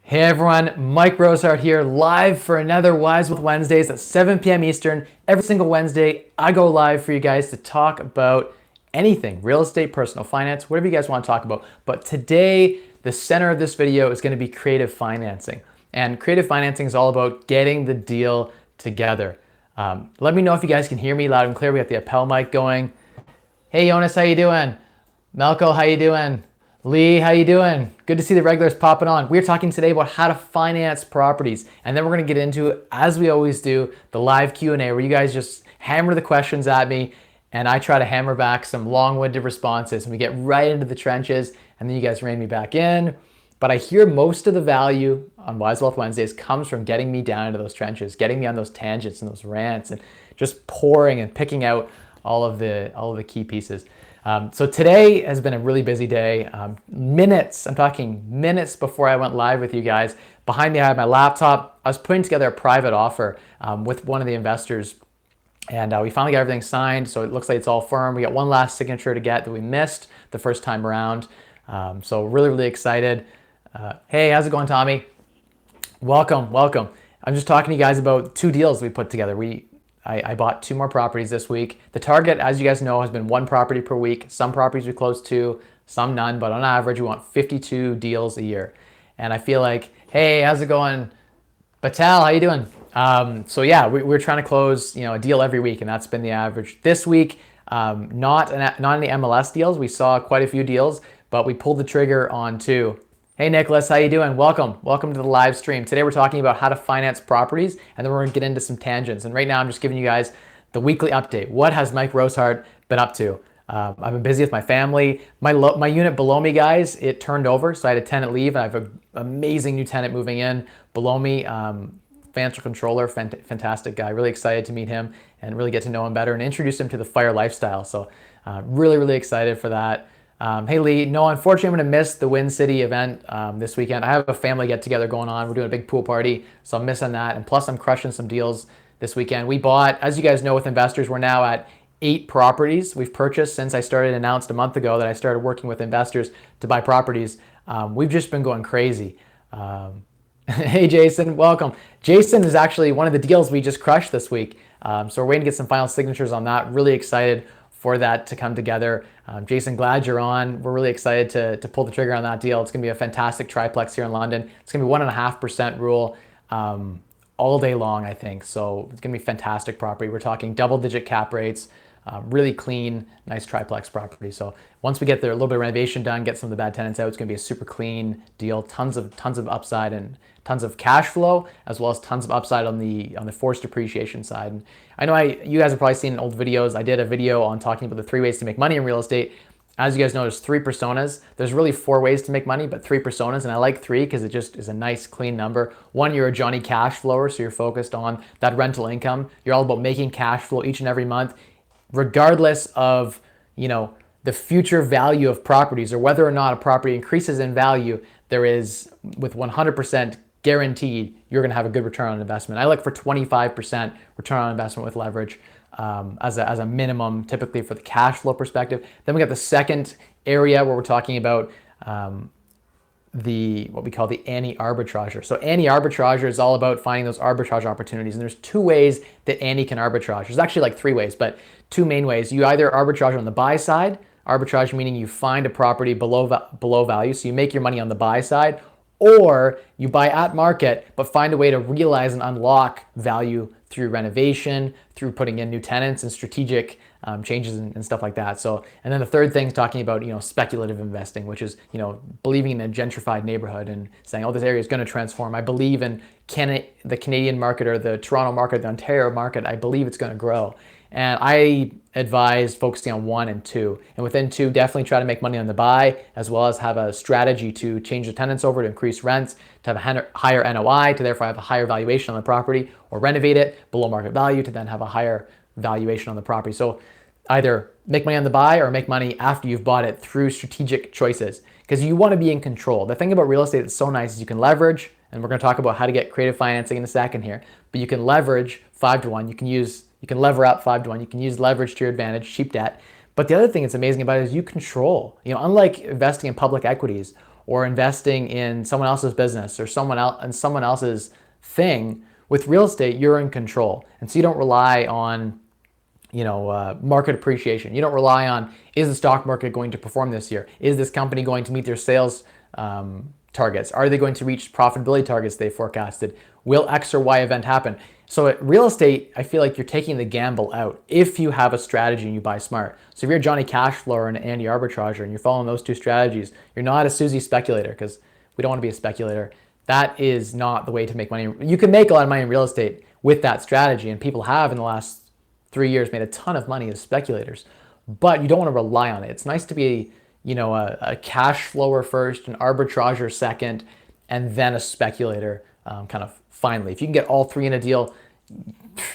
Hey everyone, Mike Rosehart here, live for another Wise with Wednesdays at 7 p.m. Eastern. Every single Wednesday, I go live for you guys to talk about anything, real estate, personal finance, whatever you guys want to talk about. But today, the center of this video is going to be creative financing. And creative financing is all about getting the deal together. Let me know if you guys can hear me loud and clear. We got the Appel mic going. Hey Jonas, how you doing? Malco, how you doing? Lee, how you doing? Good to see the regulars popping on. We're talking today about how to finance properties, and then we're going to get into, as we always do, the live Q&A where you guys just hammer the questions at me and I try to hammer back some long-winded responses, and we get right into the trenches, and then you guys rein me back in. But I hear most of the value on Wise Wealth Wednesdays comes from getting me down into those trenches, getting me on those tangents and those rants, and just pouring and picking out all of the key pieces. So today has been a really busy day. I'm talking minutes before I went live with you guys. Behind me, I have my laptop. I was putting together a private offer with one of the investors, and we finally got everything signed. So it looks like it's all firm. We got one last signature to get that we missed the first time around. So really, really excited. Hey, how's it going, Tommy? Welcome. I'm just talking to you guys about two deals we put together. I bought 2 more properties this week. The target, as you guys know, has been 1 property per week. Some properties we close 2, some none, but on average, we want 52 deals a year. And I feel like, hey, how's it going? Batal, how you doing? So yeah, we're trying to close, a deal every week, and that's been the average. This week, not any MLS deals. We saw quite a few deals, but we pulled the trigger on 2. Hey Nicholas, how you doing? Welcome to the live stream. Today we're talking about how to finance properties, and then we're gonna get into some tangents. And right now I'm just giving you guys the weekly update. What has Mike Rosehart been up to? I've been busy with my family. My unit below me, guys, it turned over, so I had a tenant leave. I have an amazing new tenant moving in below me. Financial controller, fantastic guy. Really excited to meet him and really get to know him better and introduce him to the fire lifestyle. So really excited for that. Hey Lee, no, unfortunately I'm going to miss the Wind City event this weekend. I have a family get together going on. We're doing a big pool party, so I'm missing that. And plus I'm crushing some deals this weekend. We bought, as you guys know with investors, we're now at 8 properties we've purchased since I started, announced a month ago that I started working with investors to buy properties. We've just been going crazy. Hey Jason, welcome. Jason is actually one of the deals we just crushed this week. So we're waiting to get some final signatures on that. Really excited for that to come together. Jason, glad you're on. We're really excited to pull the trigger on that deal. It's gonna be a fantastic triplex here in London. It's gonna be 1.5% rule all day long, I think. So it's gonna be fantastic property. We're talking double-digit cap rates, really clean, nice triplex property. So once we get there, a little bit of renovation done, get some of the bad tenants out, it's gonna be a super clean deal. Tons of upside and tons of cash flow, as well as tons of upside on the forced depreciation side. And I know you guys have probably seen old videos. I did a video on talking about the 3 ways to make money in real estate. As you guys know, there's 3 personas. There's really 4 ways to make money, but 3 personas, and I like 3 because it just is a nice, clean number. 1, you're a Johnny cash flower, so you're focused on that rental income. You're all about making cash flow each and every month, regardless of, the future value of properties or whether or not a property increases in value. There is, with 100% guaranteed, you're going to have a good return on investment. I look for 25% return on investment with leverage as a minimum, typically for the cash flow perspective. Then we got the second area where we're talking about what we call the anti-arbitrager. So anti-arbitrager is all about finding those arbitrage opportunities. And there's 2 ways that anti can arbitrage. There's actually like 3 ways, but 2 main ways. You either arbitrage on the buy side, arbitrage meaning you find a property below value, so you make your money on the buy side, or you buy at market, but find a way to realize and unlock value through renovation, through putting in new tenants and strategic changes and stuff like that. So, and then the third thing is talking about, speculative investing, which is, believing in a gentrified neighborhood and saying, oh, this area is going to transform. I believe in the Canadian market or the Toronto market, the Ontario market. I believe it's going to grow. And I advise focusing on 1 and 2. And within 2, definitely try to make money on the buy, as well as have a strategy to change the tenants over to increase rents, to have a higher NOI, to therefore have a higher valuation on the property, or renovate it below market value to then have a higher valuation on the property. So either make money on the buy or make money after you've bought it through strategic choices, because you want to be in control. The thing about real estate that's so nice is you can leverage, and we're going to talk about how to get creative financing in a second here, but you can leverage 5 to 1. You can lever up 5 to 1. You can use leverage to your advantage, cheap debt. But the other thing that's amazing about it is you control. Unlike investing in public equities or investing in someone else's business or someone else's thing. With real estate, you're in control. And so you don't rely on market appreciation. You don't rely on, is the stock market going to perform this year? Is this company going to meet their sales targets? Are they going to reach profitability targets they forecasted? Will X or Y event happen? So at real estate, I feel like you're taking the gamble out if you have a strategy and you buy smart. So if you're a Johnny Cashflow or an Andy Arbitrager and you're following those two strategies, you're not a Susie speculator, because we don't want to be a speculator. That is not the way to make money. You can make a lot of money in real estate with that strategy, and people have in the last 3 years made a ton of money as speculators, but you don't want to rely on it. It's nice to be, a cash flower first, an arbitrager second, and then a speculator kind of finally. If you can get all three in a deal,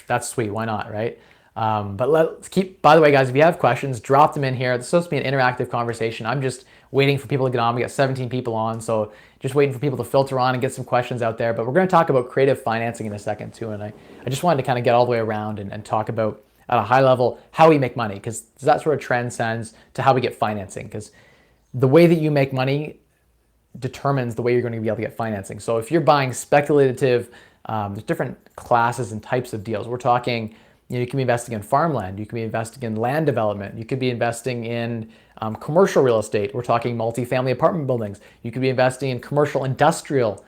that's sweet. Why not, right? But let's keep, by the way, guys, if you have questions, drop them in here. This is supposed to be an interactive conversation. I'm just waiting for people to get on. We got 17 people on, so just waiting for people to filter on and get some questions out there. But we're going to talk about creative financing in a second too. And I just wanted to kind of get all the way around and talk about at a high level how we make money, because that sort of transcends to how we get financing, because the way that you make money determines the way you're going to be able to get financing. So if you're buying speculative, there's different classes and types of deals. We're talking, you can be investing in farmland, you can be investing in land development, you could be investing in commercial real estate. We're talking multifamily apartment buildings. You could be investing in commercial industrial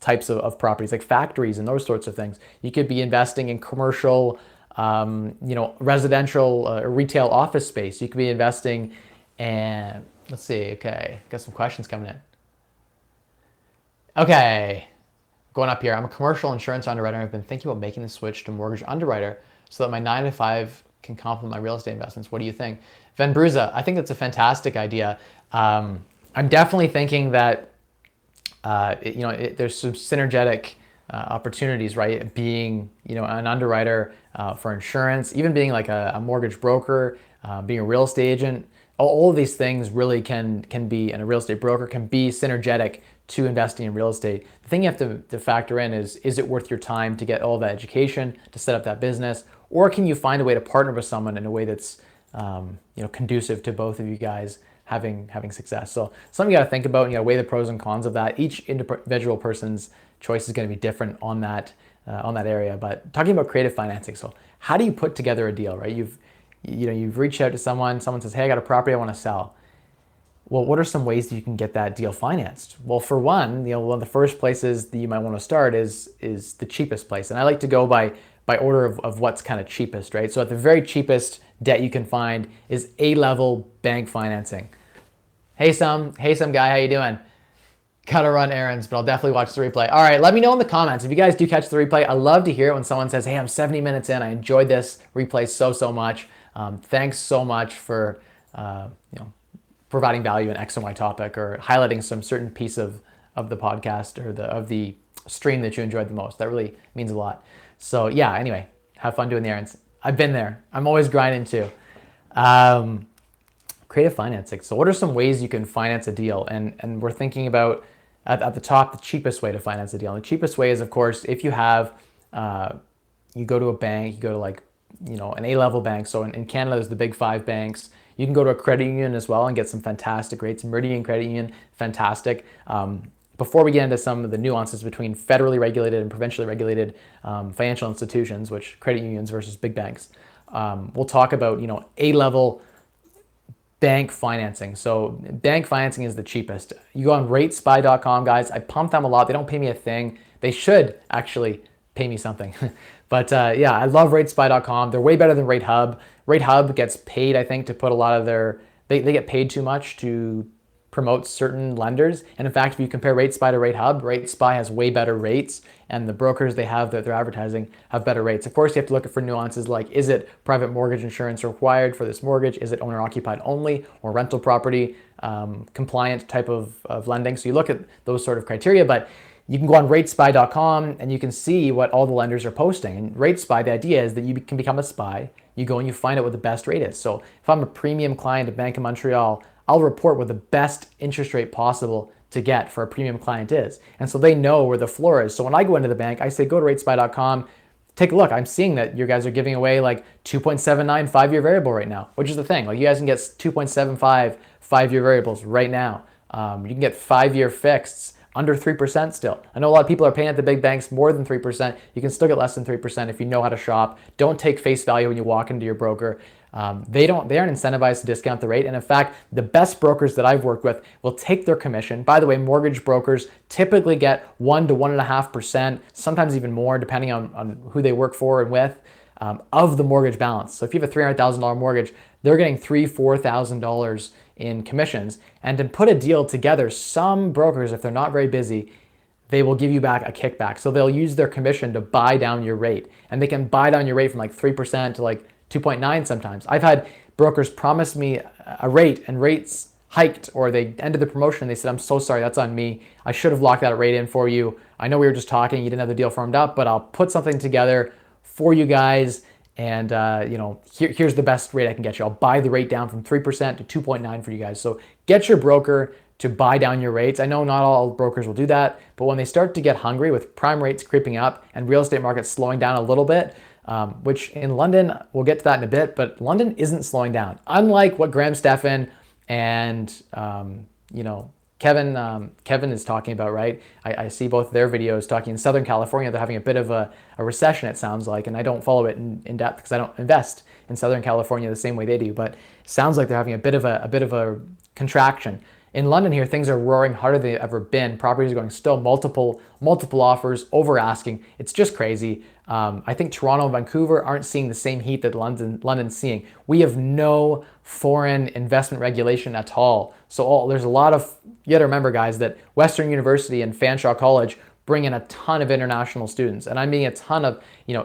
types of properties like factories and those sorts of things. You could be investing in commercial, residential retail office space. You could be investing in, let's see, okay, got some questions coming in. Okay, going up here. I'm a commercial insurance underwriter. I've been thinking about making the switch to mortgage underwriter so that my 9 to 5 can complement my real estate investments. What do you think? Van Bruza, I think that's a fantastic idea. I'm definitely thinking that there's some synergetic opportunities, right? Being an underwriter for insurance, even being like a mortgage broker, being a real estate agent. All of these things really can be, and a real estate broker can be synergetic to investing in real estate. The thing you have to factor in is it worth your time to get all that education, to set up that business, or can you find a way to partner with someone in a way that's conducive to both of you guys having success? So something you got to think about, and you got to weigh the pros and cons of that. Each individual person's choice is going to be different on that area. But talking about creative financing, so how do you put together a deal, right? You've reached out to someone says, hey, I got a property I want to sell. Well, what are some ways that you can get that deal financed? Well, for one, one of the first places that you might want to start is the cheapest place. And I like to go by order of what's kind of cheapest, right? So at the very cheapest debt you can find is A-level bank financing. Hey, some guy, how you doing? Gotta run errands, but I'll definitely watch the replay. All right, let me know in the comments if you guys do catch the replay. I love to hear it when someone says, hey, I'm 70 minutes in. I enjoyed this replay so much. Thanks so much for providing value in X and Y topic, or highlighting some certain piece of the podcast or of the stream that you enjoyed the most. That really means a lot. So yeah, anyway, have fun doing the errands. I've been there. I'm always grinding too. Creative financing. So what are some ways you can finance a deal? And we're thinking about at the top, the cheapest way to finance a deal. And the cheapest way is, of course, if you have, you go to a bank, you go to like, an A-level bank. So in Canada, there's the big 5 banks. You can go to a credit union as well and get some fantastic rates. Meridian Credit Union, fantastic. Before we get into some of the nuances between federally regulated and provincially regulated financial institutions, which credit unions versus big banks, we'll talk about A-level bank financing. So bank financing is the cheapest. You go on ratespy.com, guys. I pump them a lot. They don't pay me a thing. They should actually pay me something. But yeah, I love ratespy.com. They're way better than RateHub. RateHub gets paid, I think, to put a lot of they get paid too much to promote certain lenders. And in fact, if you compare RateSpy to RateHub, RateSpy has way better rates, and the brokers they have that they're advertising have better rates. Of course, you have to look for nuances like, is it private mortgage insurance required for this mortgage? Is it owner occupied only or rental property compliant type of lending? So you look at those sort of criteria, but you can go on ratespy.com and you can see what all the lenders are posting. And RateSpy, the idea is that you can become a spy. You go and you find out what the best rate is. So if I'm a premium client at Bank of Montreal, I'll report what the best interest rate possible to get for a premium client is. And so they know where the floor is. So when I go into the bank, I say, go to ratespy.com, take a look. I'm seeing that you guys are giving away like 2.79 5-year variable right now, which is the thing. Like you guys can get 2.75 5-year variables right now. You can get 5-year fixeds under 3% still. I know a lot of people are paying at the big banks more than 3%. You can still get less than 3% if you know how to shop. Don't take face value when you walk into your broker. They aren't incentivized to discount the rate. And in fact, the best brokers that I've worked with will take their commission. By the way, mortgage brokers typically get 1 to 1.5%, sometimes even more, depending on who they work for and with, of the mortgage balance. So if you have a $300,000 mortgage, they're getting $3,000-$4,000 in commissions. And to put a deal together, some brokers, if they're not very busy, they will give you back a kickback. So they'll use their commission to buy down your rate. And they can buy down your rate from like 3% to like 2.9 sometimes. I've had brokers promise me a rate and rates hiked, or they ended the promotion and they said, I'm so sorry, that's on me. I should have locked that rate in for you. I know we were just talking, you didn't have the deal firmed up, but I'll put something together for you guys. And here's the best rate I can get you. I'll buy the rate down from 3% to 2.9 for you guys. So get your broker to buy down your rates. I know not all brokers will do that, but when they start to get hungry with prime rates creeping up and real estate markets slowing down a little bit, which in London, we'll get to that in a bit, but London isn't slowing down. Unlike what Graham Stephan and Kevin is talking about, right? I see both their videos talking in Southern California. They're having a bit of a recession, it sounds like, and I don't follow it in depth because I don't invest in Southern California the same way they do, but it sounds like they're having a bit of a contraction. In London here, things are roaring harder than they've ever been. Properties are going still multiple offers, over asking. It's just crazy. I think Toronto and Vancouver aren't seeing the same heat that London's seeing. We have no foreign investment regulation at all. So there's a lot of, you got to remember, guys, that Western University and Fanshawe College bring in a ton of international students. And I mean a ton of,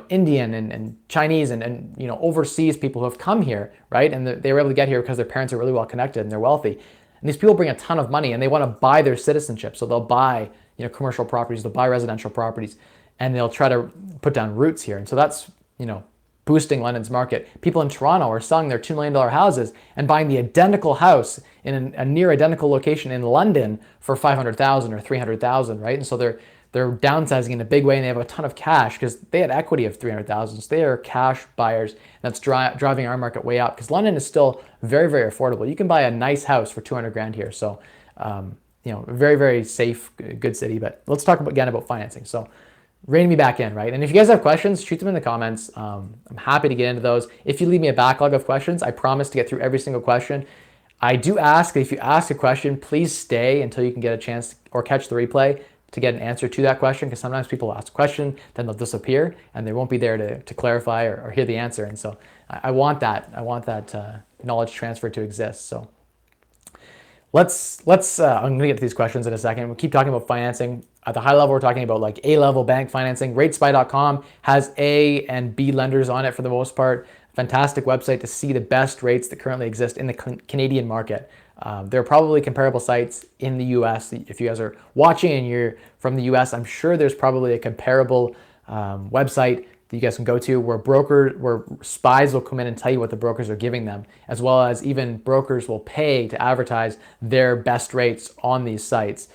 Indian and Chinese and overseas people who have come here, right? And they were able to get here because their parents are really well connected and they're wealthy. And these people bring a ton of money and they want to buy their citizenship. So they'll buy, commercial properties, they'll buy residential properties, and they'll try to put down roots here. And so that's, boosting London's market. People in Toronto are selling their $2 million houses and buying the identical house in a near identical location in London for $500,000 or $300,000, right? And so they're downsizing in a big way, and they have a ton of cash because they had equity of $300,000. So they are cash buyers. And that's driving our market way up because London is still very, very affordable. You can buy a nice house for 200 grand here. So, very, very safe, good city. But let's talk again about financing. So rein me back in, right? And if you guys have questions, shoot them in the comments. I'm happy to get into those. If you leave me a backlog of questions, I promise to get through every single question. I do ask that if you ask a question, please stay until you can get a chance or catch the replay to get an answer to that question, because sometimes people ask a question, then they'll disappear and they won't be there to clarify or hear the answer. And so I want that knowledge transfer to exist. So let's I'm gonna get to these questions in a second. We'll keep talking about financing. At the high level, we're talking about like A-level bank financing. Ratespy.com has A and B lenders on it for the most part. Fantastic website to see the best rates that currently exist in the Canadian market. There are probably comparable sites in the US. If you guys are watching and you're from the US, I'm sure there's probably a comparable website that you guys can go to where spies will come in and tell you what the brokers are giving them, as well as even brokers will pay to advertise their best rates on these sites.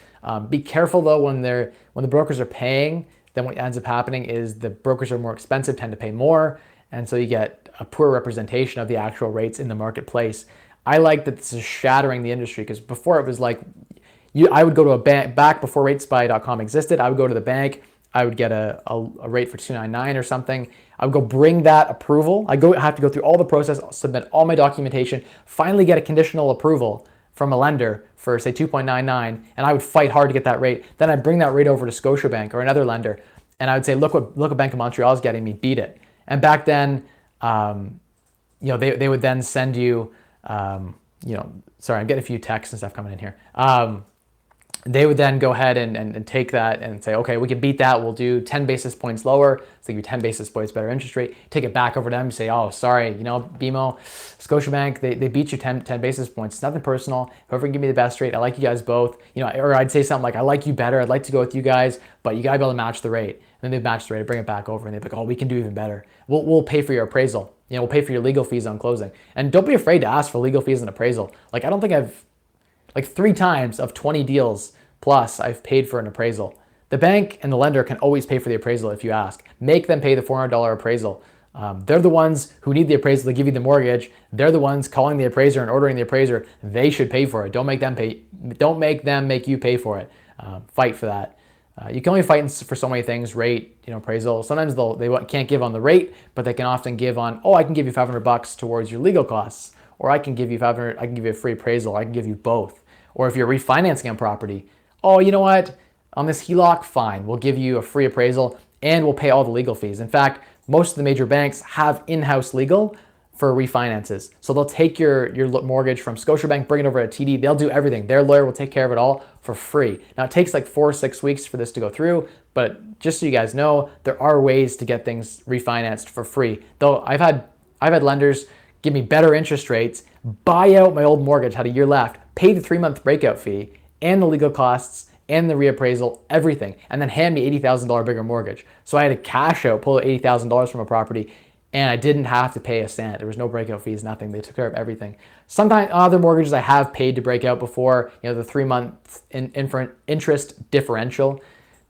Be careful though when the brokers are paying, then what ends up happening is the brokers are more expensive, tend to pay more, and so you get a poor representation of the actual rates in the marketplace. I like that this is shattering the industry, because before it was like, I would go to a bank, back before ratespy.com existed, I would go to the bank, I would get a rate for 299 or something. I would go bring that approval. I have to go through all the process, submit all my documentation, finally get a conditional approval from a lender for say 2.99, and I would fight hard to get that rate. Then I'd bring that rate over to Scotiabank or another lender, and I would say, look what Bank of Montreal is getting me, beat it. And back then, they would then send you, sorry, I'm getting a few texts and stuff coming in here. They would then go ahead and take that and say, okay, we can beat that. We'll do 10 basis points lower. So give you 10 basis points better interest rate. Take it back over to them and say, oh, sorry, BMO, Scotiabank, they beat you 10 basis points. It's nothing personal. Whoever can give me the best rate, I like you guys both. Or I'd say something like, I like you better. I'd like to go with you guys, but you got to be able to match the rate. And then they'd match the rate, bring it back over, and they'd be like, oh, we can do even better. We'll pay for your appraisal. We'll pay for your legal fees on closing. And don't be afraid to ask for legal fees and appraisal. Like, I don't think I've, 3 times of 20 deals plus I've paid for an appraisal. The bank and the lender can always pay for the appraisal if you ask. Make them pay the $400 appraisal. They're the ones who need the appraisal to give you the mortgage. They're the ones calling the appraiser and ordering the appraiser. They should pay for it. Don't make them pay. Don't make them make you pay for it. Fight for that. You can only fight for so many things: rate, appraisal. Sometimes they can't give on the rate, but they can often give on, oh, I can give you $500 towards your legal costs, or I can give you 500. I can give you a free appraisal. I can give you both. Or if you're refinancing a property, oh, you know what? On this HELOC, fine. We'll give you a free appraisal and we'll pay all the legal fees. In fact, most of the major banks have in-house legal for refinances. So they'll take your mortgage from Scotiabank, bring it over to TD. They'll do everything. Their lawyer will take care of it all for free. Now, it takes like 4 or 6 weeks for this to go through, but just so you guys know, there are ways to get things refinanced for free. Though I've had lenders give me better interest rates, buy out my old mortgage, had a year left, pay the 3-month breakout fee and the legal costs and the reappraisal, everything, and then hand me $80,000 bigger mortgage. So I had to cash out, pull $80,000 from a property, and I didn't have to pay a cent. There was no breakout fees, nothing. They took care of everything. Sometimes other mortgages I have paid to break out before, the 3-month interest differential.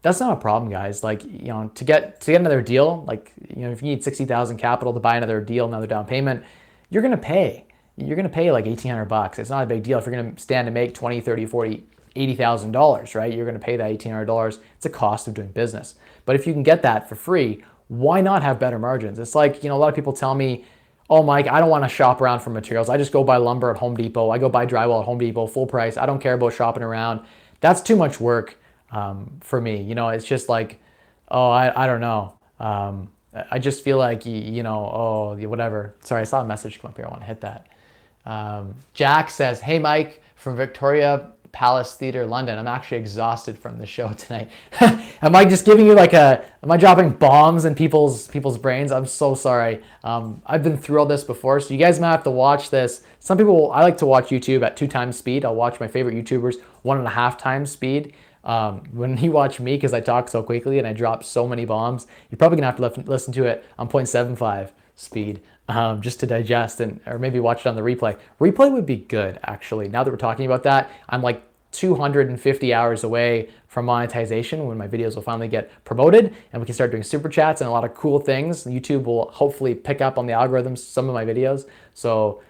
That's not a problem, guys. Like, to get another deal, like, if you need 60,000 capital to buy another deal, another down payment, you're gonna pay like $1,800. It's not a big deal if you're gonna stand to make 20, 30, 40, $80,000, right? You're gonna pay that $1,800. It's a cost of doing business. But if you can get that for free, why not have better margins? It's like, a lot of people tell me, oh, Mike, I don't want to shop around for materials. I just go buy lumber at Home Depot. I go buy drywall at Home Depot, full price. I don't care about shopping around. That's too much work for me. It's just like, oh, I don't know. I just feel like, oh, whatever. Sorry, I saw a message come up here. I want to hit that. Jack says, hey, Mike, from Victoria Palace Theatre, London. I'm actually exhausted from the show tonight. Am I just giving you am I dropping bombs in people's brains? I'm so sorry. I've been through all this before, so you guys might have to watch this. Some people, I like to watch YouTube at 2 times speed. I'll watch my favorite YouTubers 1.5 times speed. When you watch me, because I talk so quickly and I drop so many bombs, you're probably gonna have to listen to it on 0.75 speed. Just to digest or maybe watch it on the replay. Replay would be good, actually. Now that we're talking about that, I'm like 250 hours away from monetization when my videos will finally get promoted and we can start doing super chats and a lot of cool things. YouTube will hopefully pick up on the algorithms, some of my videos. So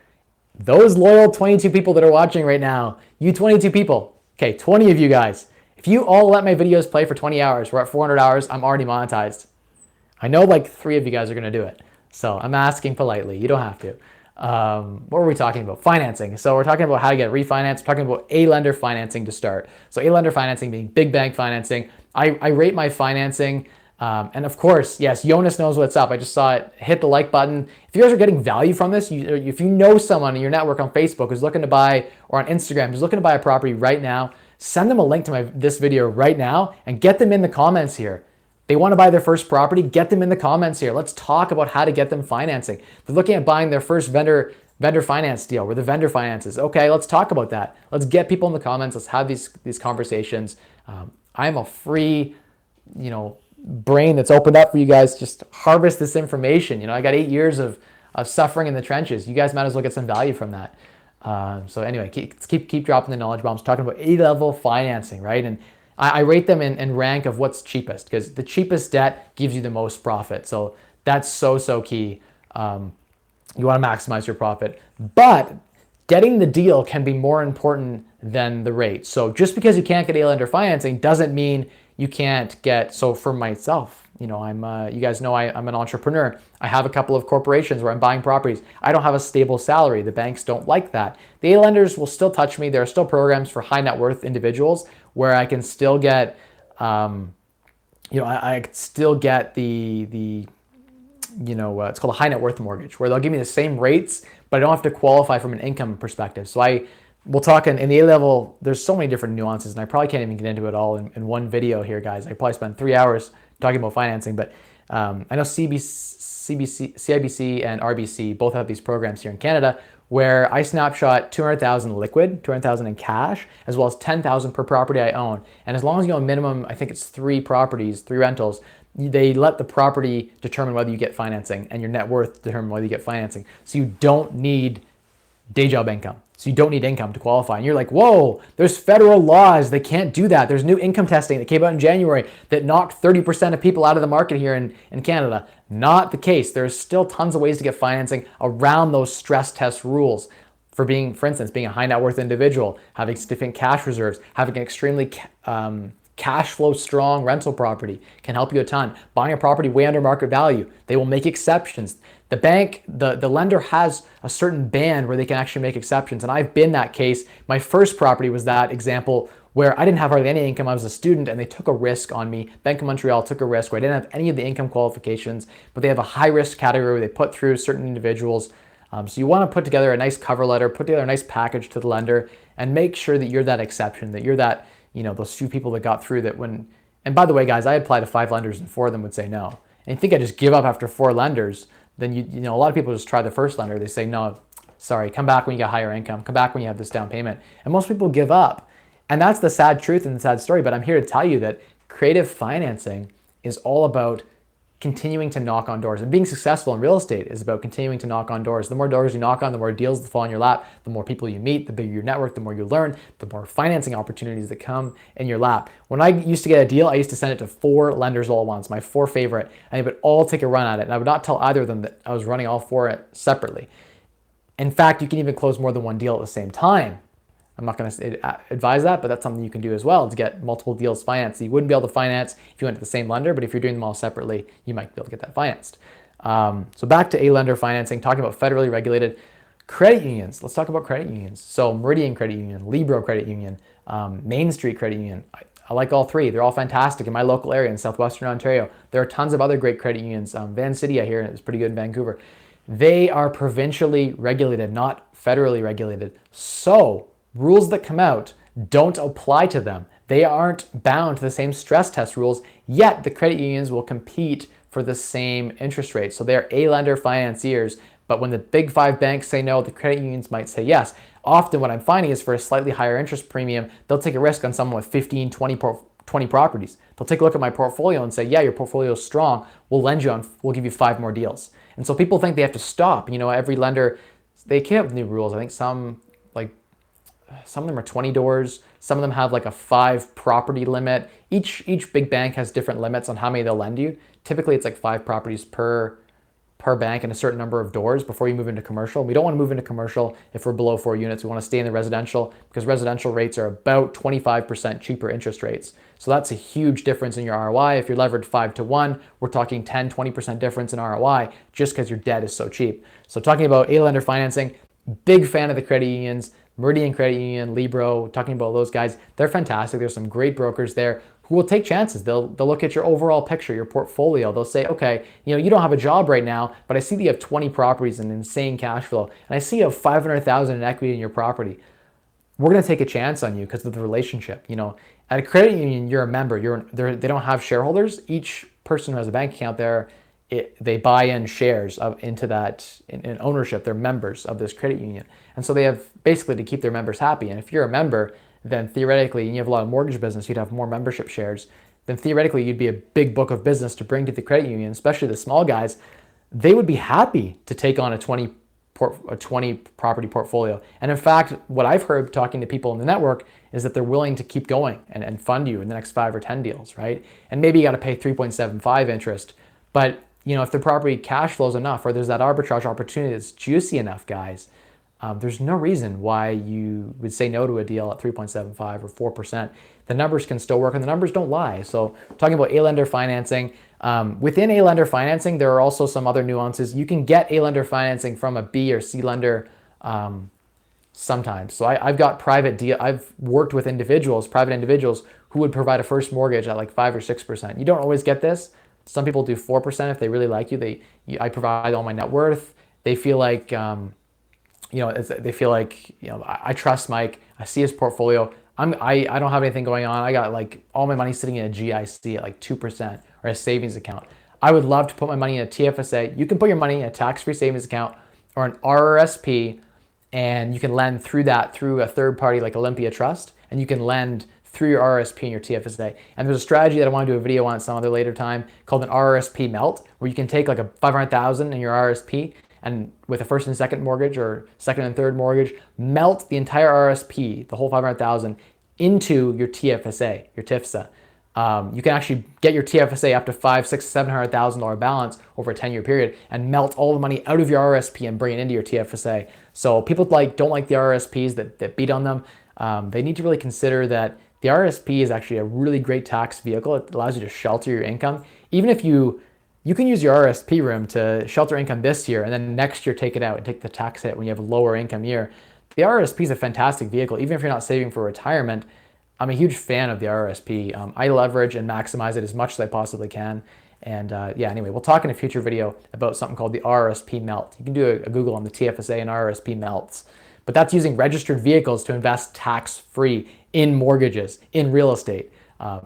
those loyal 22 people that are watching right now, you 22 people, okay, 20 of you guys, if you all let my videos play for 20 hours, we're at 400 hours, I'm already monetized. I know like 3 of you guys are gonna do it. So I'm asking politely. You don't have to. What were we talking about? Financing. So we're talking about how to get refinanced. We're talking about A-lender financing to start. So A-lender financing being big bank financing. I rate my financing. And of course, yes, Jonas knows what's up. I just saw it. Hit the like button. If you guys are getting value from this, if you know someone in your network on Facebook who's looking to buy, or on Instagram who's looking to buy a property right now, send them a link to this video right now and get them in the comments here. They want to buy their first property, get them in the comments here. Let's talk about how to get them financing. They're looking at buying their first vendor finance deal where the vendor finances. Okay, let's talk about that. Let's get people in the comments. Let's have these conversations. I'm a free, brain that's opened up for you guys. Just harvest this information. I got 8 years of suffering in the trenches. You guys might as well get some value from that. So anyway, keep dropping the knowledge bombs. Talking about A-level financing, right? And I rate them in rank of what's cheapest, because the cheapest debt gives you the most profit. So that's so key. You want to maximize your profit, but getting the deal can be more important than the rate. So just because you can't get A-lender financing doesn't mean you can't get. So for myself, I'm you guys know I'm an entrepreneur. I have a couple of corporations where I'm buying properties. I don't have a stable salary. The banks don't like that. The A-lenders will still touch me. There are still programs for high net worth individuals where I can still get, I could still get the it's called a high net worth mortgage, where they'll give me the same rates, but I don't have to qualify from an income perspective. So we'll talk in the A-level, there's so many different nuances, and I probably can't even get into it all in one video here, guys. I probably spend 3 hours talking about financing, but I know CIBC and RBC both have these programs here in Canada where I snapshot 200,000 liquid, 200,000 in cash, as well as 10,000 per property I own. And as long as you own minimum, I think it's 3 properties, 3 rentals, they let the property determine whether you get financing and your net worth determine whether you get financing. So you don't need day job income. So you don't need income to qualify. And you're like, whoa, there's federal laws. They can't do that. There's new income testing that came out in January that knocked 30% of people out of the market here in Canada. Not the case. There's still tons of ways to get financing around those stress test rules. For being, for instance, being a high net worth individual, having significant cash reserves, having an extremely cash flow strong rental property can help you a ton. Buying a property way under market value, they will make exceptions. The bank, the lender has a certain band where they can actually make exceptions. And I've been that case. My first property was that example where I didn't have hardly any income. I was a student and they took a risk on me. Bank of Montreal took a risk where I didn't have any of the income qualifications, but they have a high risk category where they put through certain individuals. So you want to put together a nice cover letter, put together a nice package to the lender, and make sure that you're that exception, that you're that, those few people that got through that when, and by the way, guys, I applied to 5 lenders and 4 of them would say no. And you think I just give up after 4 lenders, then a lot of people just try the first lender. They say, no, sorry, come back when you get higher income, come back when you have this down payment. And most people give up. And that's the sad truth and the sad story. But I'm here to tell you that creative financing is all about continuing to knock on doors. And being successful in real estate is about continuing to knock on doors. The more doors you knock on, the more deals that fall in your lap, the more people you meet, the bigger your network, the more you learn, the more financing opportunities that come in your lap. When I used to get a deal, I used to send it to 4 lenders all at once, my 4 favorite, and they would all take a run at it. And I would not tell either of them that I was running all 4 separately. In fact, you can even close more than one deal at the same time. I'm not going to advise that, but that's something you can do as well to get multiple deals financed. You wouldn't be able to finance if you went to the same lender, but if you're doing them all separately, you might be able to get that financed. So back to A-lender financing, talking about federally regulated credit unions. Let's talk about credit unions. So Meridian Credit Union, Libro Credit Union, Main Street Credit Union. I like all 3. They're all fantastic in my local area in southwestern Ontario. There are tons of other great credit unions. Van City, I hear, is pretty good in Vancouver. They are provincially regulated, not federally regulated. So rules that come out don't apply to them. They aren't bound to the same stress test rules, yet the credit unions will compete for the same interest rate. So they're A-lender financiers, but when the big 5 banks say no, the credit unions might say yes. Often what I'm finding is for a slightly higher interest premium, they'll take a risk on someone with 15, 20 properties. They'll take a look at my portfolio and say, yeah, your portfolio is strong. We'll give you 5 more deals. And so people think they have to stop. Every lender, they came up with new rules. I think some of them are 20 doors. Some of them have like a 5 property limit. Each big bank has different limits on how many they'll lend you. Typically, it's like 5 properties per bank and a certain number of doors before you move into commercial. We don't want to move into commercial if we're below 4 units. We want to stay in the residential because residential rates are about 25% cheaper interest rates. So that's a huge difference in your ROI. If you're levered 5 to 1, we're talking 10, 20% difference in ROI just because your debt is so cheap. So talking about A-lender financing, big fan of the credit unions. Meridian Credit Union, Libro, talking about those guys, they're fantastic. There's some great brokers there who will take chances. They'll look at your overall picture, your portfolio. They'll say, okay, you don't have a job right now, but I see that you have 20 properties and insane cash flow, and I see you have 500,000 in equity in your property. We're going to take a chance on you because of the relationship. At a credit union, you're a member. They don't have shareholders. Each person who has a bank account there, they buy in shares into that in ownership. They're members of this credit union. And so they have basically to keep their members happy. And if you're a member, then theoretically, and you have a lot of mortgage business, you'd have more membership shares. Then theoretically, you'd be a big book of business to bring to the credit union, especially the small guys. They would be happy to take on a 20 property portfolio. And in fact, what I've heard talking to people in the network is that they're willing to keep going and fund you in the next 5 or 10 deals, right? And maybe you got to pay 3.75 interest. But if the property cash flows enough or there's that arbitrage opportunity that's juicy enough, guys, there's no reason why you would say no to a deal at 3.75 or 4%. The numbers can still work and the numbers don't lie. So talking about A-lender financing, within A-lender financing, there are also some other nuances. You can get A-lender financing from a B or C lender sometimes. So I've worked with private individuals who would provide a first mortgage at like 5 or 6%. You don't always get this. Some people do 4% if they really like you. I provide all my net worth. They feel like, I trust Mike. I see his portfolio. I don't have anything going on. I got like all my money sitting in a GIC at like 2% or a savings account. I would love to put my money in a TFSA. You can put your money in a tax-free savings account or an RRSP, and you can lend through a third party like Olympia Trust, and you can lend through your RRSP and your TFSA. And there's a strategy that I want to do a video on some other later time called an RRSP melt, where you can take like a 500,000 in your RRSP and with a first and second mortgage or second and third mortgage, melt the entire RSP, the whole 500,000, into your TFSA, your TIFSA. You can actually get your TFSA up to $500,000, $600,000, $700,000 balance over a 10-year period and melt all the money out of your RSP and bring it into your TFSA. So people don't like the RSPs that beat on them. They need to really consider that the RSP is actually a really great tax vehicle. It allows you to shelter your income. Even if you can use your RSP room to shelter income this year and then next year take it out and take the tax hit when you have a lower income year. The RSP is a fantastic vehicle, even if you're not saving for retirement. I'm a huge fan of the RSP. I leverage and maximize it as much as I possibly can. And yeah, anyway, we'll talk in a future video about something called the RSP melt. You can do a Google on the TFSA and RSP melts. But that's using registered vehicles to invest tax-free in mortgages, in real estate.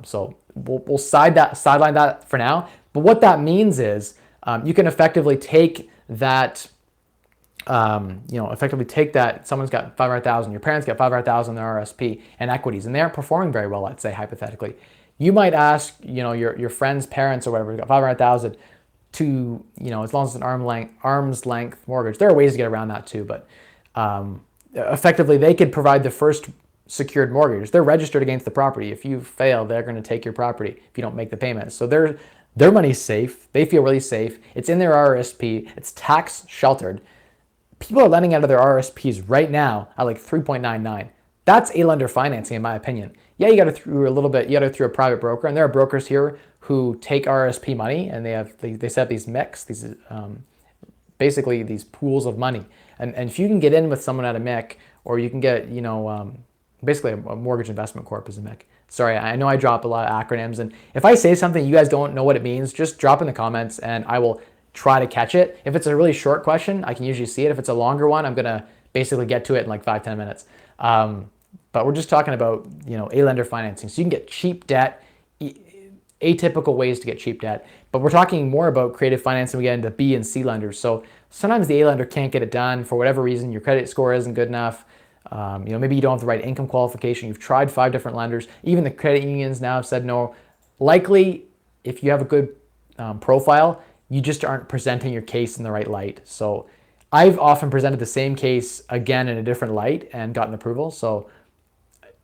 So we'll sideline that for now. But what that means is you can effectively take that, someone's got 500,000, your parents got 500,000 in their RSP and equities, and they aren't performing very well, let's say, hypothetically. You might ask, your friend's parents or whatever, got 500,000 to, as long as it's an arm's length mortgage. There are ways to get around that too, but effectively they could provide the first secured mortgage. They're registered against the property. If you fail, they're going to take your property if you don't make the payments. So their money's safe. They feel really safe. It's in their RSP. It's tax sheltered. People are lending out of their RSPs right now at like 3.99. That's A-lender financing, in my opinion. Yeah, you got to through a private broker, and there are brokers here who take RSP money and they set these MICs, basically these pools of money. And if you can get in with someone at a MIC, or you can get, basically a mortgage investment corp is a MIC. Sorry, I know I drop a lot of acronyms, and if I say something you guys don't know what it means, just drop in the comments and I will try to catch it. If it's a really short question, I can usually see it. If it's a longer one, I'm gonna basically get to it in like 5-10 minutes. But we're just talking about, A-lender financing. So you can get cheap debt, atypical ways to get cheap debt. But we're talking more about creative financing. We get into B and C lenders. So sometimes the A-lender can't get it done for whatever reason. Your credit score isn't good enough. Maybe you don't have the right income qualification. You've tried 5 different lenders. Even the credit unions now have said no. Likely, if you have a good profile, you just aren't presenting your case in the right light. So I've often presented the same case again in a different light and gotten approval. So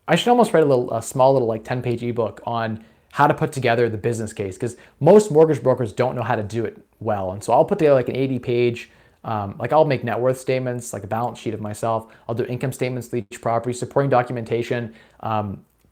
I should almost write a small little like 10-page ebook on how to put together the business case, because most mortgage brokers don't know how to do it well. And so I'll put together like an 80-page, I'll make net worth statements, like a balance sheet of myself. I'll do income statements to each property, supporting documentation,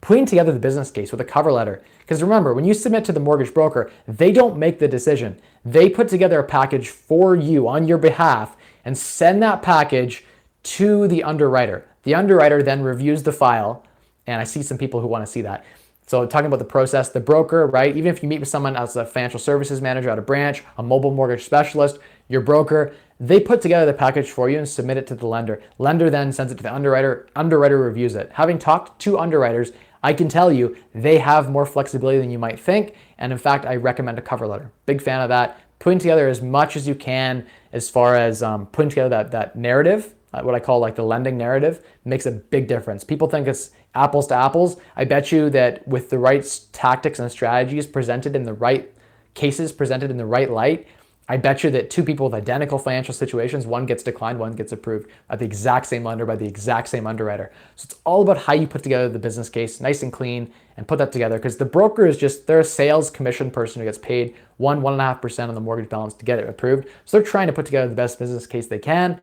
putting together the business case with a cover letter. Because remember, when you submit to the mortgage broker, they don't make the decision. They put together a package for you on your behalf and send that package to the underwriter. The underwriter then reviews the file, and I see some people who want to see that. So talking about the process, the broker, right? Even if you meet with someone as a financial services manager at a branch, a mobile mortgage specialist, your broker, they put together the package for you and submit it to the lender. Lender then sends it to the underwriter. Underwriter reviews it. Having talked to underwriters, I can tell you they have more flexibility than you might think. And in fact, I recommend a cover letter. Big fan of that. Putting together as much as you can as far as putting together that narrative, what I call like the lending narrative, makes a big difference. People think it's apples to apples. I bet you that with the right tactics and strategies presented in the right cases, presented in the right light, I bet you that 2 people with identical financial situations, one gets declined, one gets approved at the exact same lender by the exact same underwriter. So it's all about how you put together the business case nice and clean and put that together, because the broker is they're a sales commission person who gets paid 1.5% on the mortgage balance to get it approved. So they're trying to put together the best business case they can.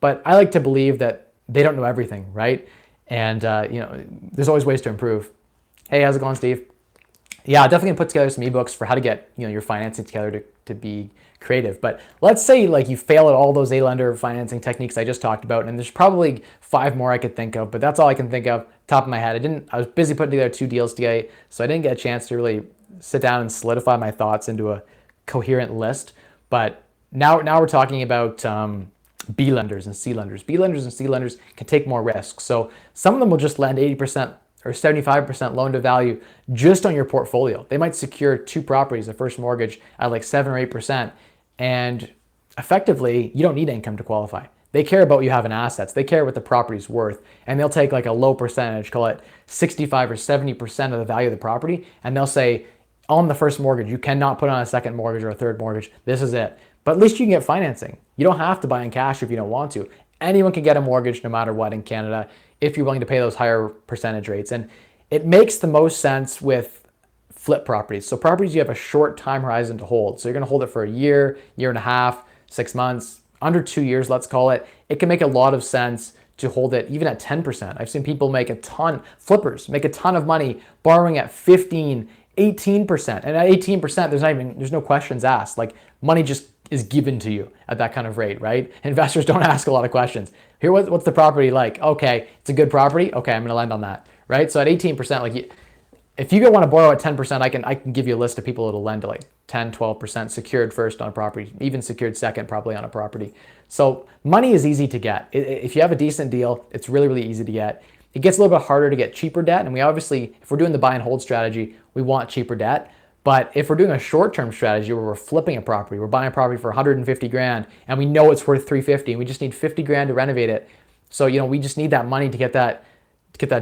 But I like to believe that they don't know everything, right? And there's always ways to improve. Hey, how's it going, Steve? Yeah, definitely gonna put together some ebooks for how to get your financing together to be creative. But let's say like you fail at all those A-lender financing techniques I just talked about, and there's probably 5 more I could think of, but that's all I can think of top of my head. I was busy putting together 2 deals today, so I didn't get a chance to really sit down and solidify my thoughts into a coherent list. But now we're talking about B lenders and C lenders. B lenders and C lenders can take more risks. So some of them will just lend 80% or 75% loan to value just on your portfolio. They might secure 2 properties, a first mortgage at like 7 or 8%. And effectively, you don't need income to qualify. They care about you having assets. They care what the property's worth. And they'll take like a low percentage, call it 65 or 70% of the value of the property. And they'll say, on the first mortgage, you cannot put on a second mortgage or a third mortgage. This is it. But at least you can get financing. You don't have to buy in cash if you don't want to. Anyone can get a mortgage no matter what in Canada if you're willing to pay those higher percentage rates. And it makes the most sense with flip properties. So properties you have a short time horizon to hold. So you're going to hold it for a year, year and a half, 6 months, under 2 years, let's call it. It can make a lot of sense to hold it even at 10%. I've seen people make a ton, flippers make a ton of money borrowing at 15, 18%. And at 18%, there's no questions asked. Like money just is given to you at that kind of rate, right? Investors don't ask a lot of questions. Here, what's the property like? Okay, it's a good property. Okay, I'm gonna lend on that, right? So at 18%, like if you want to borrow at 10%, I can give you a list of people that'll lend to like 10, 12% secured first on a property, even secured second probably on a property. So money is easy to get. If you have a decent deal, it's really, really easy to get. It gets a little bit harder to get cheaper debt. And we obviously, if we're doing the buy and hold strategy, we want cheaper debt. But if we're doing a short-term strategy where we're flipping a property, we're buying a property for 150 grand and we know it's worth 350 and we just need 50 grand to renovate it. So, we just need that money to get that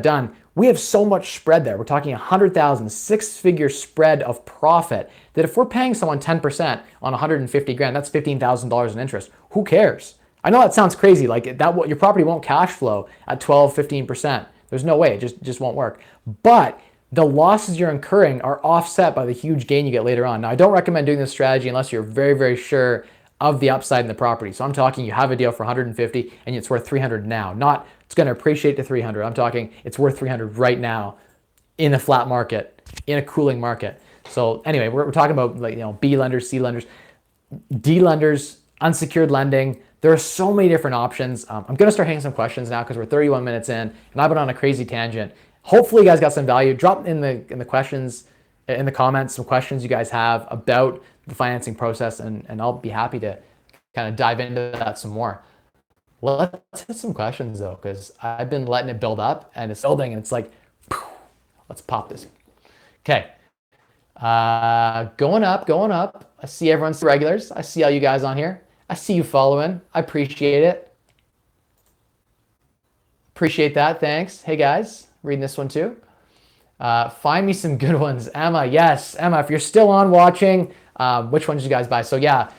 done. We have so much spread there. We're talking 100,000, six-figure spread of profit that if we're paying someone 10% on 150 grand, that's $15,000 in interest. Who cares? I know that sounds crazy. Like that, your property won't cash flow at 12, 15%. There's no way. It just won't work. But the losses you're incurring are offset by the huge gain you get later on. Now, I don't recommend doing this strategy unless you're very, very sure of the upside in the property. So I'm talking you have a deal for 150 and it's worth 300 now. Not it's going to appreciate to 300. I'm talking it's worth 300 right now in a flat market, in a cooling market. So anyway, we're talking about B lenders, C lenders, D lenders, unsecured lending. There are so many different options. I'm going to start hitting some questions now because we're 31 minutes in and I've been on a crazy tangent. Hopefully you guys got some value. Drop in the questions, in the comments, some questions you guys have about the financing process and I'll be happy to kind of dive into that some more. Let's hit some questions though, because I've been letting it build up and it's building and it's like, let's pop this. Okay. Going up. I see everyone's regulars. I see all you guys on here. I see you following. I appreciate it. Appreciate that. Thanks. Hey guys, reading this one too. Find me some good ones. Emma, yes. Emma, if you're still on watching, which ones did you guys buy? So yeah,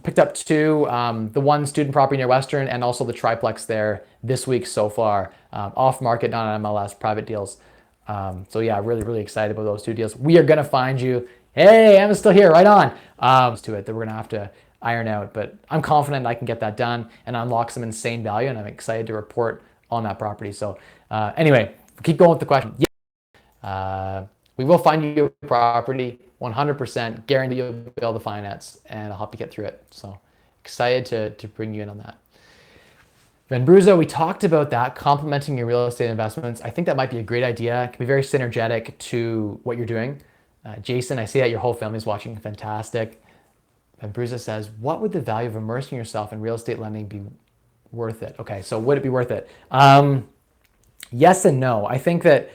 picked up two, the one student property near Western and also the triplex there this week so far. Off market, not on MLS, private deals. So yeah, really, really excited about those two deals. We are going to find you. Hey, Emma's still here, right on. To it that we're going to have to iron out, but I'm confident I can get that done and unlock some insane value, and I'm excited to report on that property. So anyway, keep going with the question. Yeah. We will find you a property, 100%, guarantee you'll be able to finance, and I'll help you get through it. So excited to bring you in on that. Van Bruzo, we talked about that, complementing your real estate investments. I think that might be a great idea. It can be very synergetic to what you're doing. Jason, I see that your whole family's watching. Fantastic. Van Bruzo says, what would the value of immersing yourself in real estate lending be worth it? Okay, so would it be worth it? Yes and no. I think that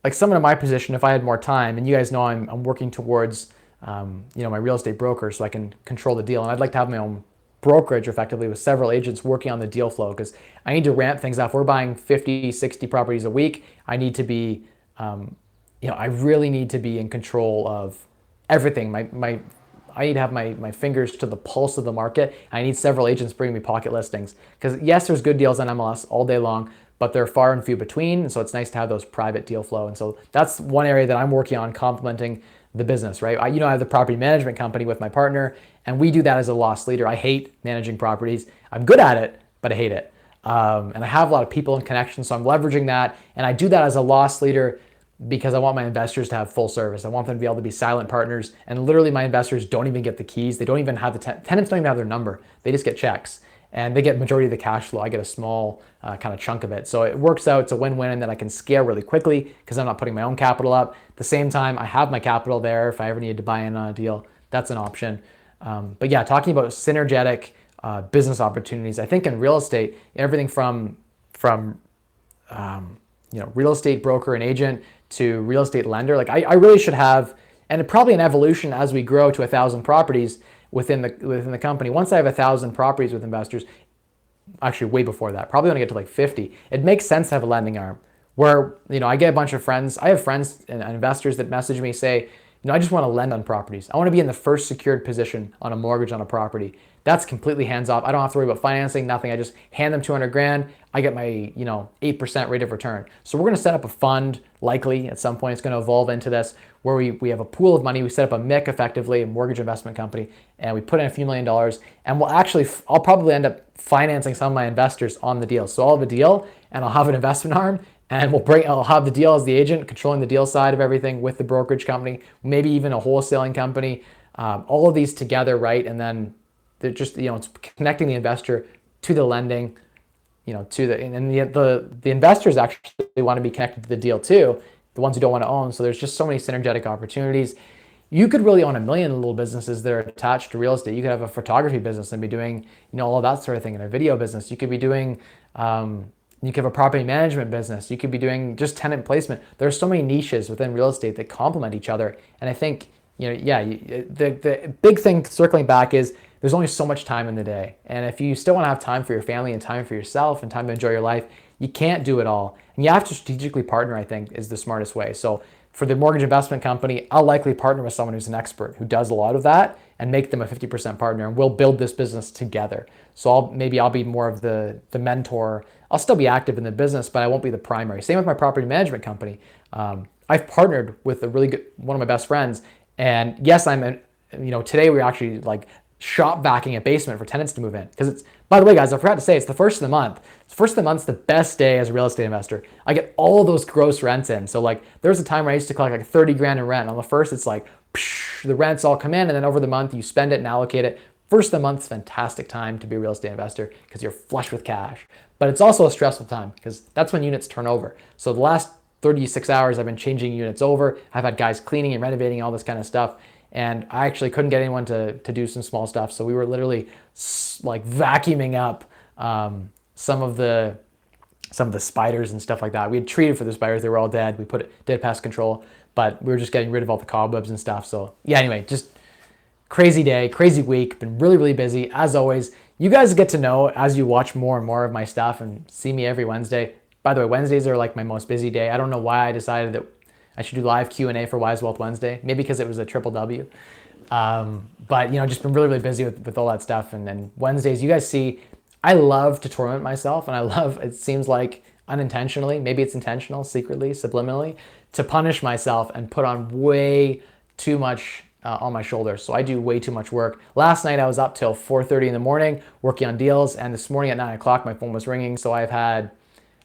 like someone in my position, if I had more time, and you guys know I'm working towards my real estate broker so I can control the deal, and I'd like to have my own brokerage effectively with several agents working on the deal flow because I need to ramp things up. We're buying 50, 60 properties a week. I need to be, I really need to be in control of everything. I need to have my fingers to the pulse of the market. I need several agents bringing me pocket listings because yes, there's good deals on MLS all day long, but they're far and few between. And so it's nice to have those private deal flow. And so that's one area that I'm working on complementing the business, right? I have the property management company with my partner, and we do that as a loss leader. I hate managing properties. I'm good at it, but I hate it. And I have a lot of people and connections, so I'm leveraging that. And I do that as a loss leader because I want my investors to have full service. I want them to be able to be silent partners. And literally my investors don't even get the keys. They don't even have tenants don't even have their number. They just get checks. And they get majority of the cash flow. I get a small kind of chunk of it. So it works out. It's a win-win, and then I can scale really quickly because I'm not putting my own capital up. At the same time, I have my capital there if I ever needed to buy in on a deal. That's an option. But yeah, talking about synergetic business opportunities, I think in real estate, everything from real estate broker and agent to real estate lender, like I really should have, and probably an evolution as we grow to 1,000 properties within the company. Once I have 1,000 properties with investors, actually way before that, probably when I get to like 50, it makes sense to have a lending arm where, I get a bunch of friends. I have friends and investors that message me, say, I just want to lend on properties. I want to be in the first secured position on a mortgage on a property. That's completely hands off. I don't have to worry about financing, nothing. I just hand them 200 grand. I get my, 8% rate of return. So we're going to set up a fund, likely at some point. It's going to evolve into this where we have a pool of money. We set up a MIC, effectively, a mortgage investment company, and we put in a few $1,000,000. And I'll probably end up financing some of my investors on the deal. So I'll have a deal and I'll have an investment arm, and I'll have the deal as the agent, controlling the deal side of everything with the brokerage company, maybe even a wholesaling company, all of these together, right? And then they're just, it's connecting the investor to the lending, the investors actually want to be connected to the deal too, the ones who don't want to own. So there's just so many synergetic opportunities. You could really own a million little businesses that are attached to real estate. You could have a photography business and be doing, all of that sort of thing, in a video business. You could be doing, you could have a property management business. You could be doing just tenant placement. There are so many niches within real estate that complement each other. And I think, the big thing, circling back, is there's only so much time in the day. And if you still want to have time for your family and time for yourself and time to enjoy your life, you can't do it all. And you have to strategically partner, I think, is the smartest way. So for the mortgage investment company, I'll likely partner with someone who's an expert who does a lot of that and make them a 50% partner, and we'll build this business together. So I'll be more of the mentor. I'll still be active in the business, but I won't be the primary. Same with my property management company. I've partnered with one of my best friends, and yes, today we're actually shop vacuuming a basement for tenants to move in, because it's, by the way, guys, I forgot to say, it's the first of the month. The first of the month's the best day as a real estate investor. I get all those gross rents in. So there was a time where I used to collect 30 grand in rent. On the first, it's the rents all come in, and then over the month you spend it and allocate it. First of the month's fantastic time to be a real estate investor because you're flush with cash. But it's also a stressful time because that's when units turn over. So the last 36 hours I've been changing units over. I've had guys cleaning and renovating, all this kind of stuff. And I actually couldn't get anyone to do some small stuff. So we were literally vacuuming up some of the spiders and stuff like that. We had treated for the spiders. They were all dead. We did pest control, but we were just getting rid of all the cobwebs and stuff. So yeah, anyway, just crazy day, crazy week. Been really, really busy. As always, you guys get to know as you watch more and more of my stuff and see me every Wednesday. By the way, Wednesdays are my most busy day. I don't know why I decided that I should do live Q&A for Wise Wealth Wednesday. Maybe because it was a triple W. But just been really, really busy with all that stuff. And then Wednesdays, you guys see, I love to torment myself, and it seems like unintentionally, maybe it's intentional, secretly, subliminally, to punish myself and put on way too much on my shoulders. So I do way too much work. Last night I was up till 4:30 in the morning working on deals, and this morning at 9 o'clock my phone was ringing. So I've had,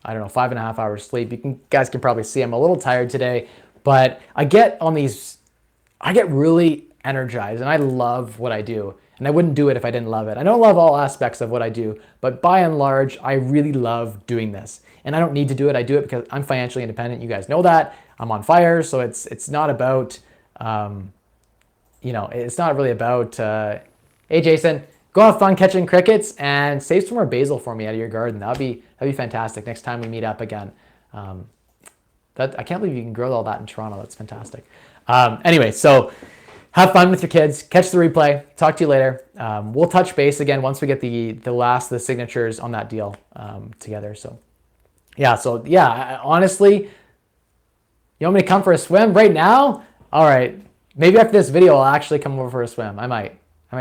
5.5 hours sleep. You guys can probably see I'm a little tired today, but I get really energized, and I love what I do. And I wouldn't do it if I didn't love it. I don't love all aspects of what I do, but by and large, I really love doing this. And I don't need to do it. I do it because I'm financially independent. You guys know that. I'm on fire, so it's not about, it's not really about, hey Jason, go have fun catching crickets and save some more basil for me out of your garden. That'd be fantastic next time we meet up again. I can't believe you can grow all that in Toronto. That's fantastic. Anyway, so have fun with your kids. Catch the replay. Talk to you later. We'll touch base again once we get the last of the signatures on that deal together. So yeah. Honestly, you want me to come for a swim right now? All right. Maybe after this video, I'll actually come over for a swim. I might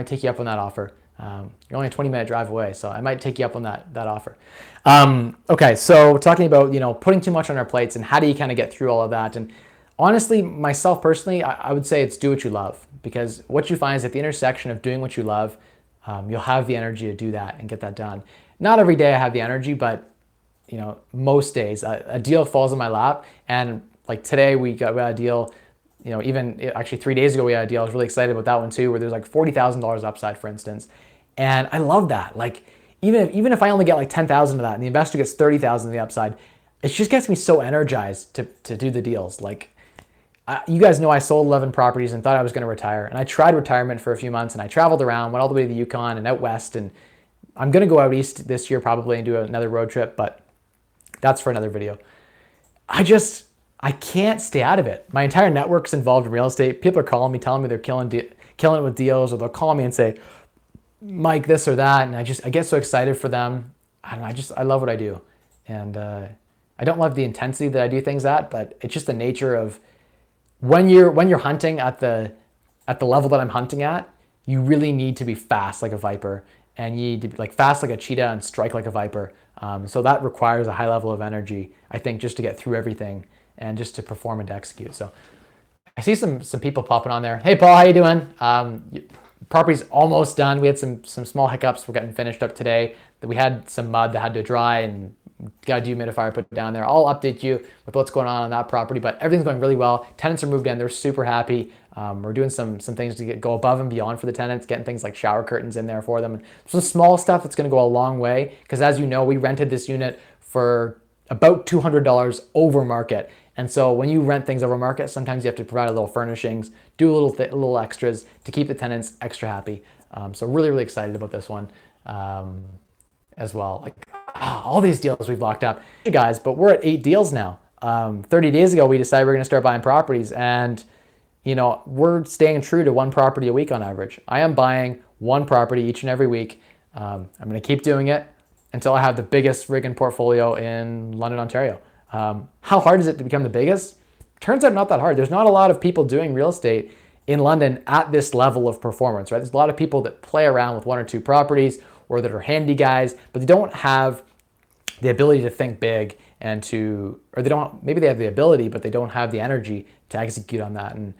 take you up on that offer. You're only a 20-minute drive away, so I might take you up on that offer. Okay, so talking about putting too much on our plates and how do you kind of get through all of that. And honestly, myself personally, I would say it's do what you love, because what you find is at the intersection of doing what you love, you'll have the energy to do that and get that done. Not every day I have the energy, but most days a deal falls in my lap. And like today we got a deal. Even actually 3 days ago we had a deal. I was really excited about that one too, where there's $40,000 upside, for instance. And I love that. Even if I only get 10,000 of that and the investor gets 30,000 of the upside, it just gets me so energized to do the deals. You guys know I sold 11 properties and thought I was going to retire. And I tried retirement for a few months, and I traveled around, went all the way to the Yukon and out west. And I'm going to go out east this year probably and do another road trip, but that's for another video. I can't stay out of it. My entire network's involved in real estate. People are calling me, telling me they're killing it with deals, or they'll call me and say, Mike, this or that. And I get so excited for them. I love what I do. And I don't love the intensity that I do things at, but it's just the nature of when you're hunting at the level that I'm hunting at, you really need to be fast like a viper, and you need to be like fast like a cheetah and strike like a viper. So that requires a high level of energy, I think, just to get through everything and just to perform and to execute. So I see some people popping on there. Hey Paul, how you doing? Property's almost done. We had some small hiccups. We're getting finished up today. We had some mud that had to dry and got a dehumidifier put down there. I'll update you with what's going on that property, but everything's going really well. Tenants are moved in. They're super happy. We're doing some things to go above and beyond for the tenants, getting things like shower curtains in there for them. And some small stuff that's going to go a long way, because as you know, we rented this unit for about $200 over market. And so when you rent things over market, sometimes you have to provide a little furnishings, do little extras to keep the tenants extra happy. So really, really excited about this one as well. Like all these deals we've locked up, you guys, but we're at 8 deals now. 30 days ago, we decided we're going to start buying properties, and we're staying true to 1 property a week on average. I am buying 1 property each and every week. I'm going to keep doing it until I have the biggest friggin' portfolio in London, Ontario. How hard is it to become the biggest? Turns out not that hard. There's not a lot of people doing real estate in London at this level of performance, right? There's a lot of people that play around with 1 or 2 properties, or that are handy guys, but they don't have the ability to think big and maybe they have the ability, but they don't have the energy to execute on that. And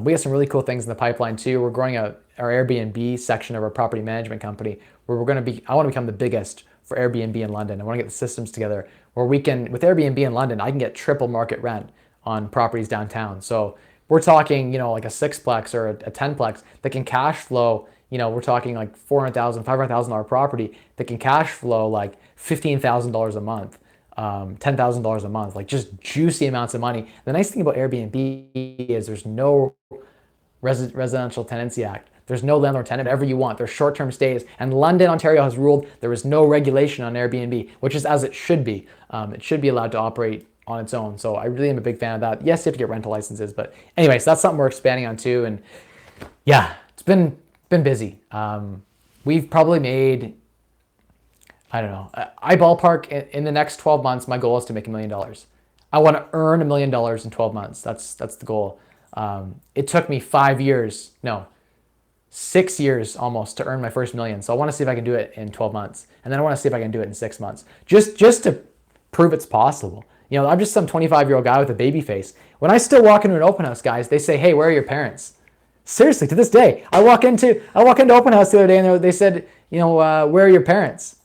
we have some really cool things in the pipeline too. We're growing our Airbnb section of our property management company, where I want to become the biggest for Airbnb in London. I want to get the systems together where with Airbnb in London, I can get triple market rent on properties downtown. So we're talking, like a 6-plex or a 10-plex that can cash flow. We're talking like $400,000, $500,000 property that can cash flow like $15,000 a month, $10,000 a month, like just juicy amounts of money. The nice thing about Airbnb is there's no residential tenancy act. There's no landlord tenant, whatever you want. There's short-term stays. And London, Ontario has ruled there is no regulation on Airbnb, which is as it should be. It should be allowed to operate on its own. So I really am a big fan of that. Yes, you have to get rental licenses, but anyways, that's something we're expanding on too. And yeah, it's been busy. We've probably made, I don't know, I ballpark in the next 12 months, my goal is to make $1 million. I want to earn $1 million in 12 months. That's the goal. It took me 6 years almost to earn my first $1 million. So I want to see if I can do it in 12 months. And then I want to see if I can do it in 6 months. Just to prove it's possible. I'm just some 25-year-old guy with a baby face. When I still walk into an open house, guys, they say, "Hey, where are your parents?" Seriously, to this day, I walk into open house the other day and they said, "Where are your parents?"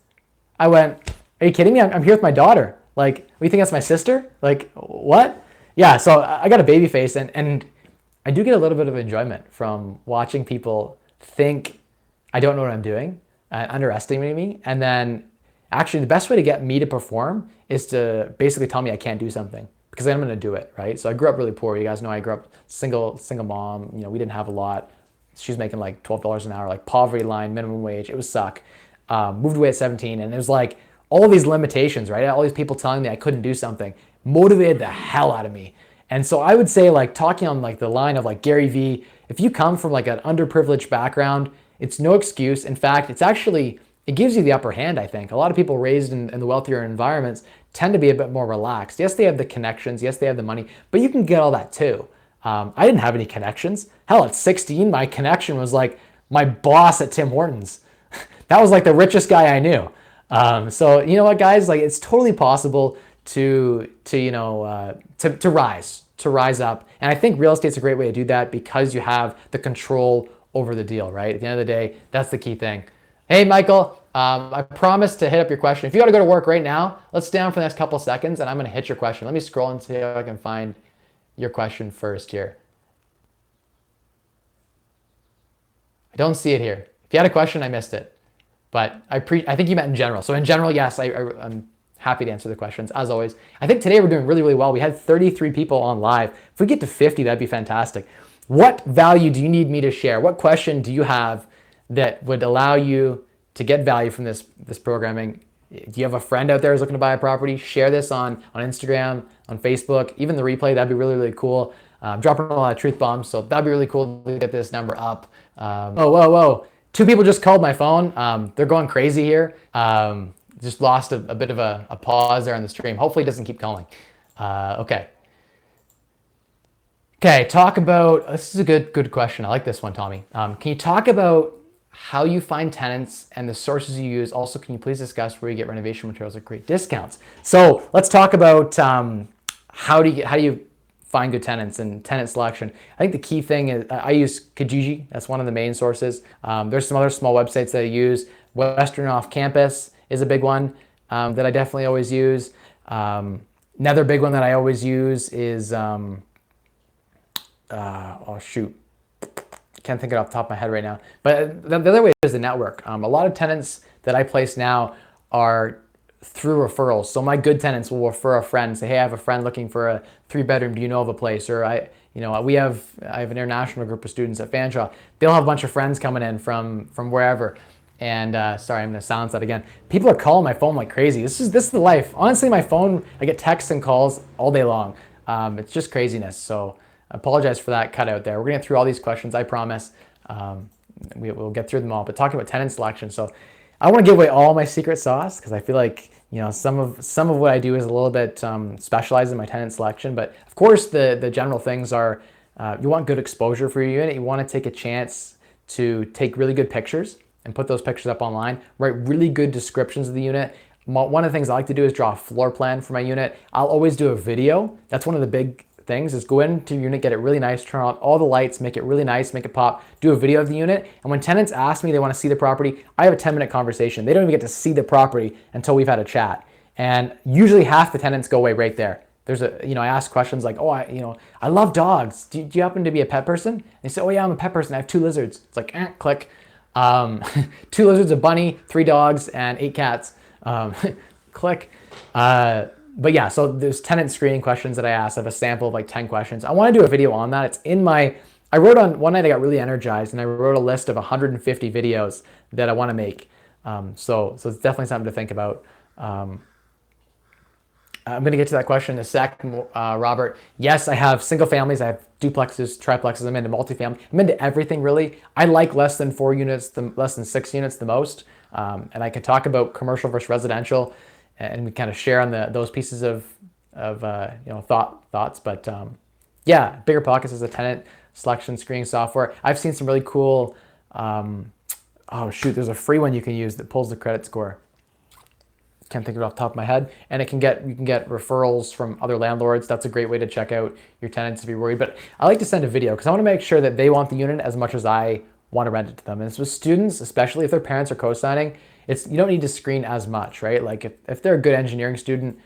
I went, "Are you kidding me? I'm here with my daughter. Like, we think that's my sister? Like, what?" Yeah, so I got a baby face, and I do get a little bit of enjoyment from watching people think I don't know what I'm doing, underestimate me, and then actually the best way to get me to perform is to basically tell me I can't do something, because then I'm going to do it, right? So I grew up really poor. You guys know I grew up single mom. We didn't have a lot. She was making like $12 an hour, like poverty line, minimum wage. It was suck. Moved away at 17, and it was like all these limitations, right? All these people telling me I couldn't do something motivated the hell out of me. And so I would say, like, talking on like the line of like Gary Vee, if you come from like an underprivileged background, it's no excuse. In fact, it gives you the upper hand, I think. A lot of people raised in the wealthier environments tend to be a bit more relaxed. Yes, they have the connections. Yes, they have the money, but you can get all that too. I didn't have any connections. Hell, at 16, my connection was like my boss at Tim Hortons. That was like the richest guy I knew. So you know what, guys? Like, it's totally possible to rise up. And I think real estate's a great way to do that, because you have the control over the deal, right? At the end of the day, that's the key thing. Hey, Michael, I promised to hit up your question. If you got to go to work right now, let's stay on for the next couple of seconds, and I'm going to hit your question. Let me scroll and see if I can find your question first here. I don't see it here. If you had a question, I missed it. But I think you meant in general. So in general, yes, I'm happy to answer the questions, as always. I think today we're doing really, really well. We had 33 people on live. If we get to 50, that'd be fantastic. What value do you need me to share? What question do you have that would allow you to get value from this programming? Do you have a friend out there who's looking to buy a property? Share this on Instagram, on Facebook, even the replay. That'd be really, really cool. Dropping a lot of truth bombs, so that'd be really cool to get this number up. Whoa. 2 people just called my phone. They're going crazy here. Just lost a bit of a pause there on the stream. Hopefully it doesn't keep calling. Okay. Okay, talk about, this is a good question. I like this one, Tommy. Can you talk about how you find tenants and the sources you use? Also, can you please discuss where you get renovation materials at great discounts? So let's talk about how do you find good tenants and tenant selection. I think the key thing is I use Kijiji. That's one of the main sources. There's some other small websites that I use. Western Off Campus is a big one that I definitely always use. Another big one that I always use is oh shoot, can't think of it off the top of my head right now. But the other way is the network. A lot of tenants that I place now are through referrals. So my good tenants will refer a friend, say, hey, I have a friend looking for a 3-bedroom. Do you know of a place? Or I have an international group of students at Fanshawe. They'll have a bunch of friends coming in from wherever. And sorry, I'm gonna silence that again. People are calling my phone like crazy. This is the life. Honestly, my phone, I get texts and calls all day long. It's just craziness. So I apologize for that cutout there. We're gonna get through all these questions, I promise. We'll get through them all. But talking about tenant selection, so I want to give away all my secret sauce because I feel like some of what I do is a little bit specialized in my tenant selection. But of course, the general things are you want good exposure for your unit. You want to take a chance to take really good pictures and put those pictures up online. Write really good descriptions of the unit. One of the things I like to do is draw a floor plan for my unit. I'll always do a video. That's one of the big things is go into your unit, get it really nice, turn on all the lights, make it really nice, make it pop, do a video of the unit. And when tenants ask me they want to see the property, I have a 10-minute conversation. They don't even get to see the property until we've had a chat. And usually half the tenants go away right there. There's I ask questions like, oh, I love dogs. Do you happen to be a pet person? And they say, oh yeah, I'm a pet person. I have 2 lizards. It's like, click. 2 lizards, a bunny, 3 dogs, and 8 cats. Click. But yeah, so there's tenant screening questions that I asked. I have a sample of like 10 questions. I want to do a video on that. It's in I wrote on, one night I got really energized and I wrote a list of 150 videos that I want to make. So it's definitely something to think about. I'm going to get to that question in a sec, Robert. Yes, I have single families. I have duplexes, triplexes. I'm into multifamily. I'm into everything really. I like less than 4 units, less than 6 units the most. And I can talk about commercial versus residential, and we kind of share on those pieces of thoughts. But yeah, Bigger Pockets is a tenant selection screening software. I've seen some really cool. Oh shoot, there's a free one you can use that pulls the credit score. Can't think of it off the top of my head. And you can get referrals from other landlords. That's a great way to check out your tenants if you're worried. But I like to send a video because I want to make sure that they want the unit as much as I want to rent it to them. And it's with students, especially if their parents are co-signing. You don't need to screen as much, right? Like if they're a good engineering student,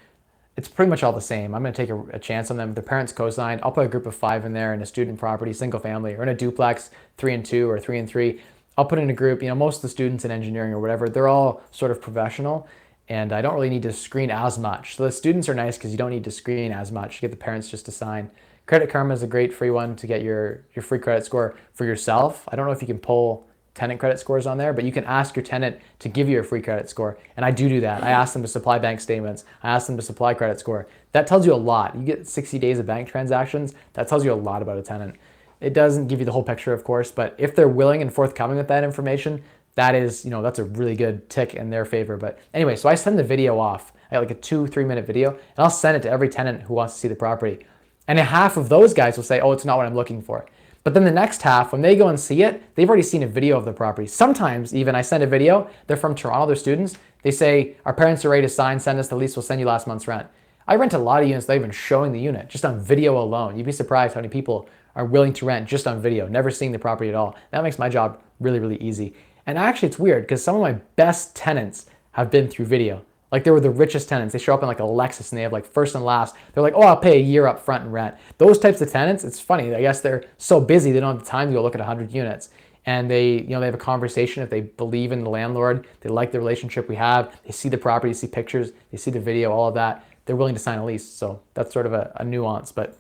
it's pretty much all the same. I'm going to take a chance on them. If their parents co-signed, I'll put a group of 5 in there in a student property, single family, or in a duplex, 3 and 2 or 3 and 3. I'll put in a group. Most of the students in engineering or whatever, they're all sort of professional, and I don't really need to screen as much. So the students are nice because you don't need to screen as much. You get the parents just to sign. Credit Karma is a great free one to get your free credit score for yourself. I don't know if you can pull tenant credit scores on there, but you can ask your tenant to give you a free credit score. And I do that. I ask them to supply bank statements. I ask them to supply credit score. That tells you a lot. You get 60 days of bank transactions. That tells you a lot about a tenant. It doesn't give you the whole picture, of course, but if they're willing and forthcoming with that information, that is, that's a really good tick in their favor. But anyway, so I send the video off. I got like a 2-3 minute video, and I'll send it to every tenant who wants to see the property. And half of those guys will say, oh, it's not what I'm looking for. But then the next half, when they go and see it, they've already seen a video of the property. Sometimes even I send a video, they're from Toronto, they're students. They say, our parents are ready to sign, send us the lease, we'll send you last month's rent. I rent a lot of units without even showing the unit, just on video alone. You'd be surprised how many people are willing to rent just on video, never seeing the property at all. That makes my job really, really easy. And actually it's weird because some of my best tenants have been through video. Like they were the richest tenants. They show up in like a Lexus and they have like first and last. They're like, oh, I'll pay a year up front in rent. Those types of tenants, it's funny. I guess they're so busy they don't have the time to go look at 100 units. And they have a conversation if they believe in the landlord. They like the relationship we have. They see the property, see pictures, they see the video, all of that. They're willing to sign a lease. So that's sort of a nuance. But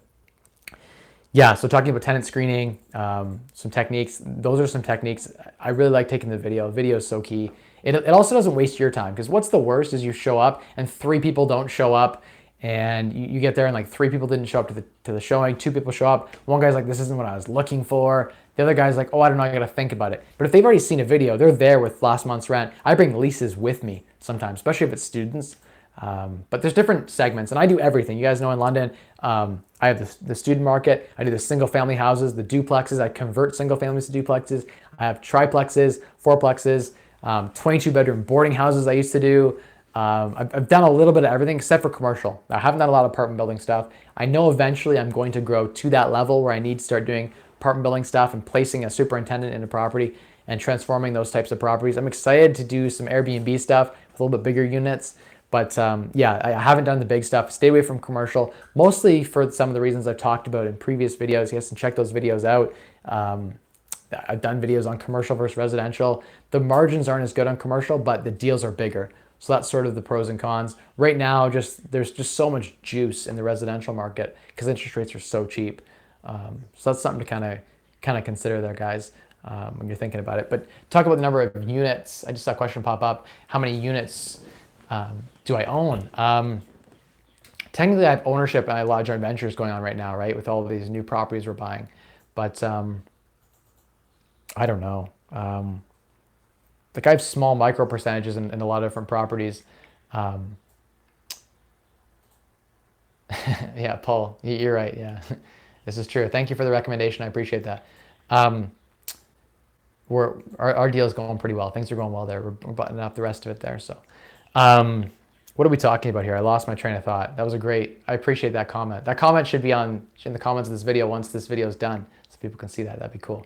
yeah, so talking about tenant screening, some techniques. Those are some techniques. I really like taking the video. Video is so key. It also doesn't waste your time because what's the worst is you show up and 3 people don't show up, and you get there and like 3 people didn't show up to the showing, 2 people show up. One guy's like, this isn't what I was looking for. The other guy's like, oh, I don't know, I gotta think about it. But if they've already seen a video, they're there with last month's rent. I bring leases with me sometimes, especially if it's students. But there's different segments, and I do everything. You guys know in London, I have the student market. I do the single family houses, the duplexes. I convert single families to duplexes. I have triplexes, fourplexes, 22 bedroom boarding houses I used to do. I've done a little bit of everything except for commercial. I haven't done a lot of apartment building stuff. I know eventually I'm going to grow to that level where I need to start doing apartment building stuff and placing a superintendent in a property and transforming those types of properties. I'm excited to do some Airbnb stuff with a little bit bigger units. But yeah, I haven't done the big stuff. Stay away from commercial, mostly for some of the reasons I've talked about in previous videos. You guys can check those videos out. I've done videos on commercial versus residential. The margins aren't as good on commercial, but the deals are bigger. So that's sort of the pros and cons. Right now, there's just so much juice in the residential market because interest rates are so cheap. So that's something to kind of consider there, guys, when you're thinking about it. But talk about the number of units. I just saw a question pop up. How many units do I own? Technically, I have ownership and I have a lot of joint ventures going on right now, right, with all of these new properties we're buying. But I don't know. Like I have small micro percentages in a lot of different properties. Yeah, Paul, you're right. Yeah, this is true. Thank you for the recommendation. I appreciate that. Our deal is going pretty well. Things are going well there. We're buttoning up the rest of it there. So, what are we talking about here? I lost my train of thought. That was I appreciate that comment. That comment should be in the comments of this video once this video is done, so people can see that. That'd be cool.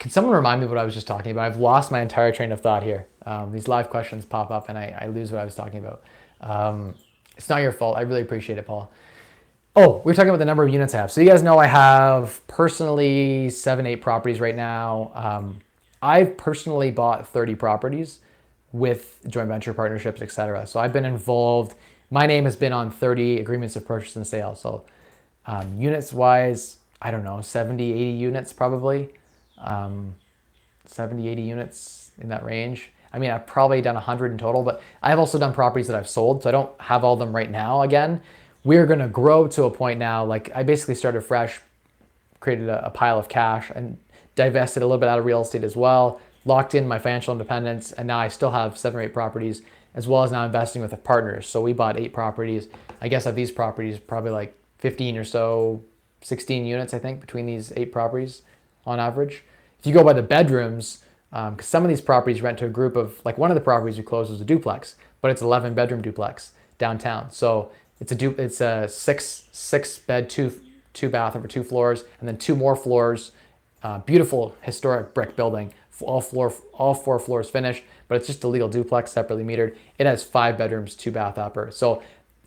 Can someone remind me what I was just talking about? I've lost my entire train of thought here. These live questions pop up and I lose what I was talking about. It's not your fault. I really appreciate it, Paul. Oh, we were talking about the number of units I have. So you guys know I have personally 7-8 properties right now. I've personally bought 30 properties with joint venture partnerships, etc. So I've been involved. My name has been on 30 agreements of purchase and sale. So units wise, I don't know, 70, 80 units probably. 70, 80 units in that range. I mean, I've probably done 100 in total, but I've also done properties that I've sold, so I don't have all of them right now. Again, we're going to grow to a point now, like I basically started fresh, created a pile of cash and divested a little bit out of real estate as well, locked in my financial independence, and now I still have 7 or 8 properties, as well as now investing with a partner. So we bought 8 properties. I guess of these properties, probably like 15 or so, 16 units, I think, between these 8 properties on average. If you go by the bedrooms, because some of these properties rent to a group of, like one of the properties we closed was a duplex, but it's 11 bedroom duplex downtown. So it's a six bed, two bath over 2 floors, and then 2 more floors. Beautiful historic brick building, all 4 floors finished, but it's just a legal duplex, separately metered. It has 5 bedrooms, 2 bath upper. So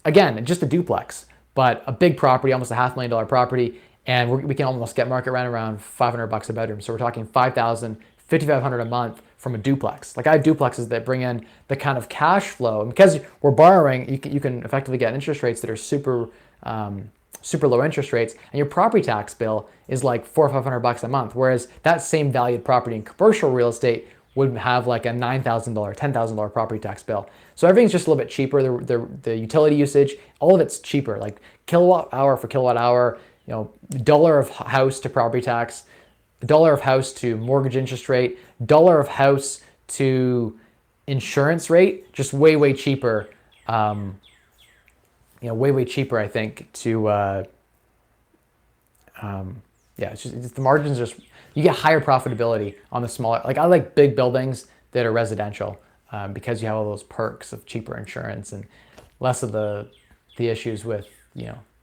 again, just a duplex, but a big property, almost a $500,000 property. And we can almost get market rent around $500 a bedroom. So we're talking $5,000, $5,500 a month from a duplex. Like I have duplexes that bring in the kind of cash flow. And because we're borrowing, you can effectively get interest rates that are super low interest rates. And your property tax bill is like $400 or $500 a month. Whereas that same valued property in commercial real estate would have like a $9,000, $10,000 property tax bill. So everything's just a little bit cheaper. The utility usage, all of it's cheaper. Like kilowatt hour for kilowatt hour. You know, dollar of house to property tax, dollar of house to mortgage interest rate, dollar of house to insurance rate, just way cheaper. Way cheaper, I think, to it's the margins you get higher profitability on the smaller. Like I like big buildings that are residential because you have all those perks of cheaper insurance and less of the issues with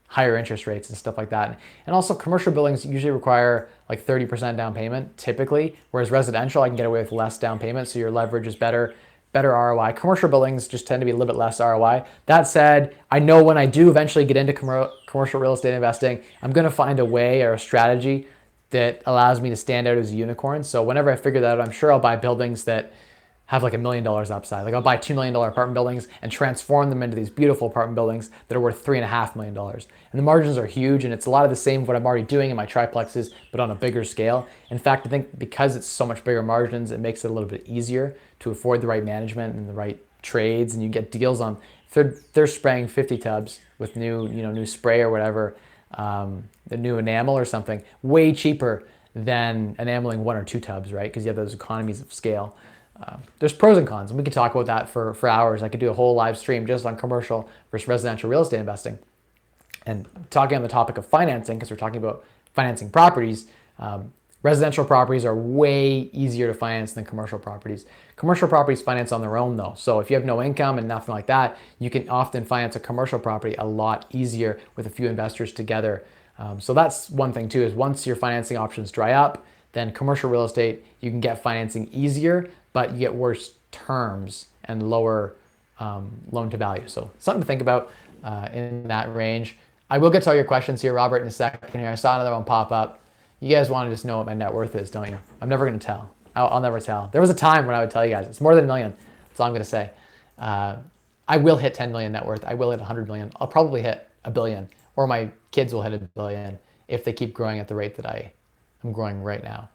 higher interest rates and stuff like that. And also commercial buildings usually require like 30% down payment typically, whereas residential I can get away with less down payment, so your leverage is better ROI. Commercial buildings just tend to be a little bit less ROI. That said, I know when I do eventually get into commercial real estate investing, I'm going to find a way or a strategy that allows me to stand out as a unicorn. So whenever I figure that out, I'm sure I'll buy buildings that have like $1 million upside. Like I'll buy $2 million apartment buildings and transform them into these beautiful apartment buildings that are worth $3.5 million. And the margins are huge, and it's a lot of the same of what I'm already doing in my triplexes, but on a bigger scale. In fact, I think because it's so much bigger margins, it makes it a little bit easier to afford the right management and the right trades, and you get deals on. If they're spraying 50 tubs with new spray or whatever, the new enamel or something, way cheaper than enameling 1 or 2 tubs, right? Because you have those economies of scale. There's pros and cons, and we could talk about that for hours. I could do a whole live stream just on commercial versus residential real estate investing. And talking on the topic of financing, because we're talking about financing properties, residential properties are way easier to finance than commercial properties. Commercial properties finance on their own though. So if you have no income and nothing like that, you can often finance a commercial property a lot easier with a few investors together. So that's one thing too, is once your financing options dry up, then commercial real estate, you can get financing easier, but you get worse terms and lower loan to value. So something to think about in that range. I will get to all your questions here, Robert, in a second here. I saw another one pop up. You guys want to just know what my net worth is, don't you? I'm never going to tell. I'll never tell. There was a time when I would tell you guys. It's more than $1 million. That's all I'm going to say. I will hit 10 million net worth. I will hit 100 million. I'll probably hit $1 billion, or my kids will hit $1 billion if they keep growing at the rate that I'm growing right now.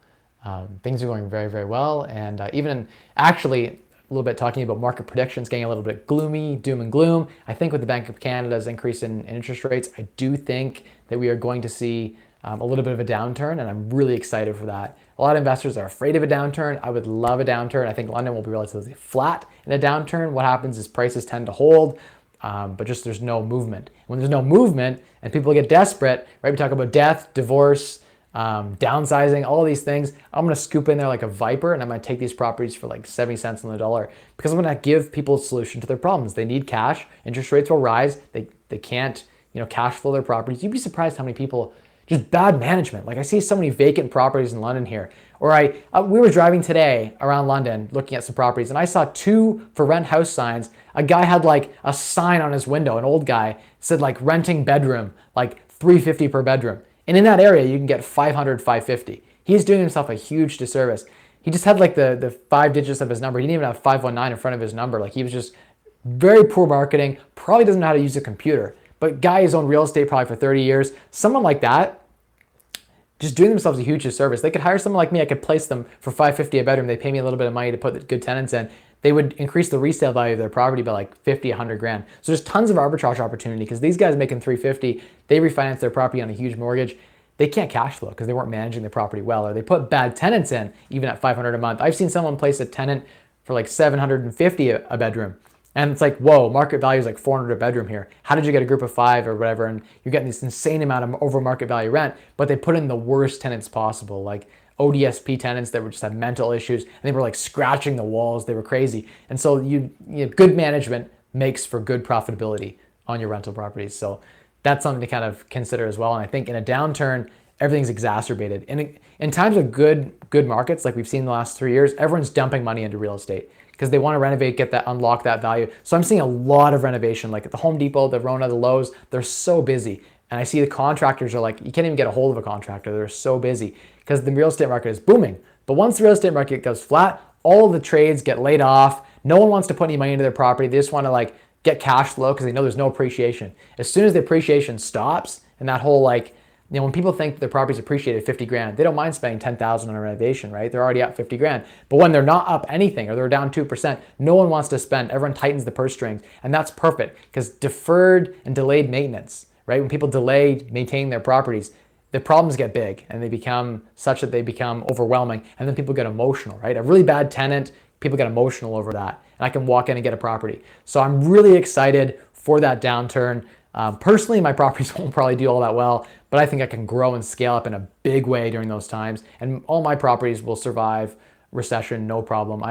Things are going very, very well. And even actually, a little bit talking about market predictions, getting a little bit gloomy, doom and gloom. I think with the Bank of Canada's increase in interest rates, I do think that we are going to see a little bit of a downturn, and I'm really excited for that. A lot of investors are afraid of a downturn. I would love a downturn. I think London will be relatively flat in a downturn. What happens is prices tend to hold, but just there's no movement. When there's no movement and people get desperate, right? We talk about death, divorce, downsizing, all these things. I'm going to scoop in there like a viper, and I'm going to take these properties for like 70 cents on the dollar, because I'm going to give people a solution to their problems. They need cash. Interest rates will rise. They can't, cash flow their properties. You'd be surprised how many people, just bad management. Like I see so many vacant properties in London here. Or we were driving today around London looking at some properties, and I saw 2 for rent house signs. A guy had like a sign on his window, an old guy, said like renting bedroom, like $350 per bedroom. And in that area, you can get $500, $550. He's doing himself a huge disservice. He just had like the 5 digits of his number. He didn't even have 519 in front of his number. Like he was just very poor marketing, probably doesn't know how to use a computer. But guy has owned real estate probably for 30 years. Someone like that, just doing themselves a huge disservice. They could hire someone like me. I could place them for $550 a bedroom. They pay me a little bit of money to put the good tenants in. They would increase the resale value of their property by like 50, 100 grand. So there's tons of arbitrage opportunity, because these guys making 350, they refinance their property on a huge mortgage. They can't cash flow because they weren't managing the property well, or they put bad tenants in, even at 500 a month. I've seen someone place a tenant for like 750 a bedroom. And it's like, whoa, market value is like 400 a bedroom here. How did you get a group of 5 or whatever? And you're getting this insane amount of over market value rent, but they put in the worst tenants possible, like ODSP tenants that would just have mental issues, and they were like scratching the walls. They were crazy. And so good management makes for good profitability on your rental properties. So that's something to kind of consider as well. And I think in a downturn, everything's exacerbated. In times of good markets, like we've seen in the last 3 years, everyone's dumping money into real estate because they want to renovate, unlock that value. So I'm seeing a lot of renovation, like at the Home Depot, the Rona, the Lowe's, they're so busy. And I see the contractors are like, you can't even get a hold of a contractor. They're so busy because the real estate market is booming. But once the real estate market goes flat, all of the trades get laid off. No one wants to put any money into their property. They just want to get cash flow because they know there's no appreciation. As soon as the appreciation stops, and that whole when people think their property's appreciated 50 grand, they don't mind spending 10,000 on a renovation, right? They're already up 50 grand. But when they're not up anything, or they're down 2%, no one wants to spend. Everyone tightens the purse strings, and that's perfect, because deferred and delayed maintenance, right? When people delay maintaining their properties, the problems get big and they become such that they become overwhelming, and then people get emotional, right? A really bad tenant, people get emotional over that, and I can walk in and get a property. So I'm really excited for that downturn. Personally, my properties won't probably do all that well, but I think I can grow and scale up in a big way during those times, and all my properties will survive recession, no problem.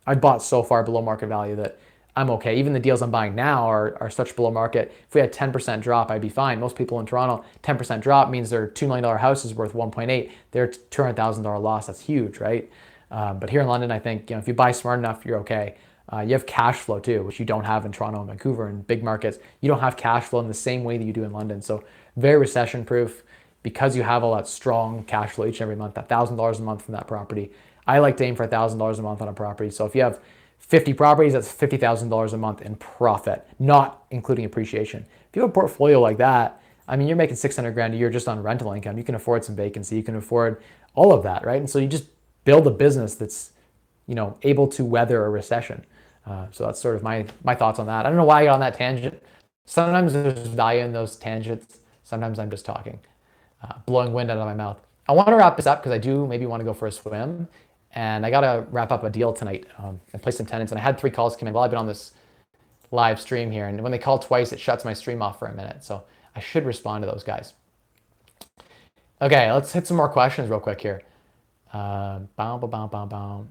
I've bought so far below market value that I'm okay. Even the deals I'm buying now are such below market. If we had 10% drop, I'd be fine. Most people in Toronto, 10% drop means their $2 million house is worth 1.8. Their $200,000 loss, that's huge, right? But here in London, I think if you buy smart enough, you're okay. You have cash flow too, which you don't have in Toronto and Vancouver and big markets. You don't have cash flow in the same way that you do in London. So very recession proof, because you have all that strong cash flow each and every month, that $1,000 a month from that property. I like to aim for $1,000 a month on a property. So if you have 50 properties, that's $50,000 a month in profit, not including appreciation. If you have a portfolio like that, you're making 600 grand a year just on rental income. You can afford some vacancy. You can afford all of that, right? And so you just build a business that's, able to weather a recession. So that's sort of my thoughts on that. I don't know why I got on that tangent. Sometimes there's value in those tangents. Sometimes I'm just talking, blowing wind out of my mouth. I want to wrap this up because I do maybe want to go for a swim. and I gotta wrap up a deal tonight and play some tenants. And I had 3 calls come in while I've been on this live stream here. And when they call twice, it shuts my stream off for a minute. So I should respond to those guys. Okay, let's hit some more questions real quick here. What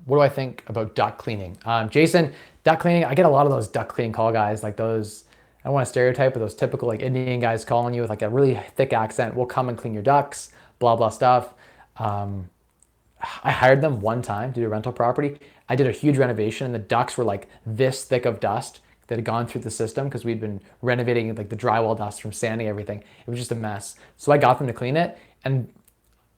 do I think about duct cleaning? Jason, duct cleaning, I get a lot of those duct cleaning call guys, like those, I don't want to stereotype, but those typical like Indian guys calling you with like a really thick accent. We'll come and clean your ducts, blah, blah stuff. I hired them one time to do a rental property. I did a huge renovation and the ducts were like this thick of dust that had gone through the system because we'd been renovating like the drywall dust from sanding everything. It was just a mess. So I got them to clean it. And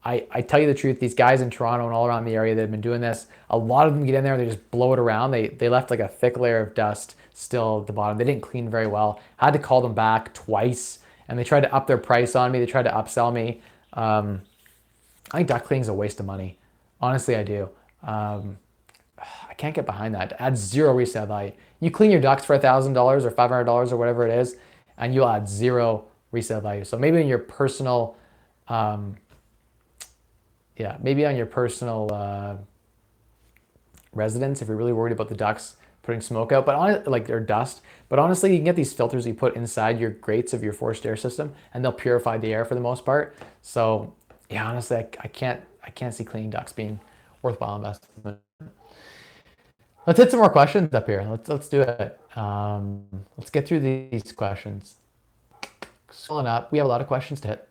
I tell you the truth, these guys in Toronto and all around the area that have been doing this, a lot of them get in there and they just blow it around. They left like a thick layer of dust still at the bottom. They didn't clean very well. I had to call them back twice and they tried to up their price on me. They tried to upsell me. I think duct cleaning is a waste of money. Honestly, I do. I can't get behind that. It adds zero resale value. You clean your ducts for $1,000 or $500 or whatever it is, and you'll add zero resale value. So maybe in your personal, maybe on your personal residence, if you're really worried about the ducts putting smoke out, but or dust. But honestly, you can get these filters you put inside your grates of your forced air system, and they'll purify the air for the most part. So yeah, honestly, I can't see cleaning ducts being worthwhile investment. Let's hit some more questions up here. Let's do it. Let's get through these questions. Scrolling up, we have a lot of questions to hit.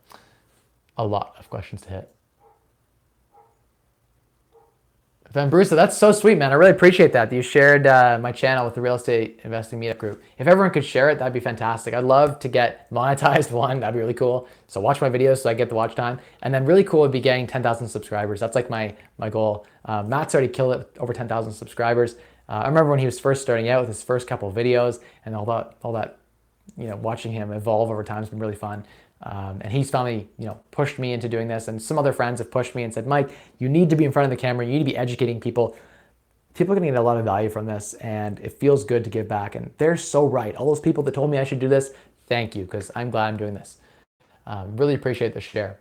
Van Bruce, that's so sweet, man. I really appreciate that you shared my channel with the Real Estate Investing Meetup group. If everyone could share it, that'd be fantastic. I'd love to get monetized one. That'd be really cool. So watch my videos so I get the watch time. And then really cool would be getting 10,000 subscribers. That's like my goal. Matt's already killed it, over 10,000 subscribers. I remember when he was first starting out with his first couple of videos and all that, watching him evolve over time has been really fun. And he's finally, pushed me into doing this, and some other friends have pushed me and said, Mike, you need to be in front of the camera. You need to be educating people. People are going to get a lot of value from this, and it feels good to give back. And they're so right. All those people that told me I should do this, thank you, because I'm glad I'm doing this. Really appreciate the share.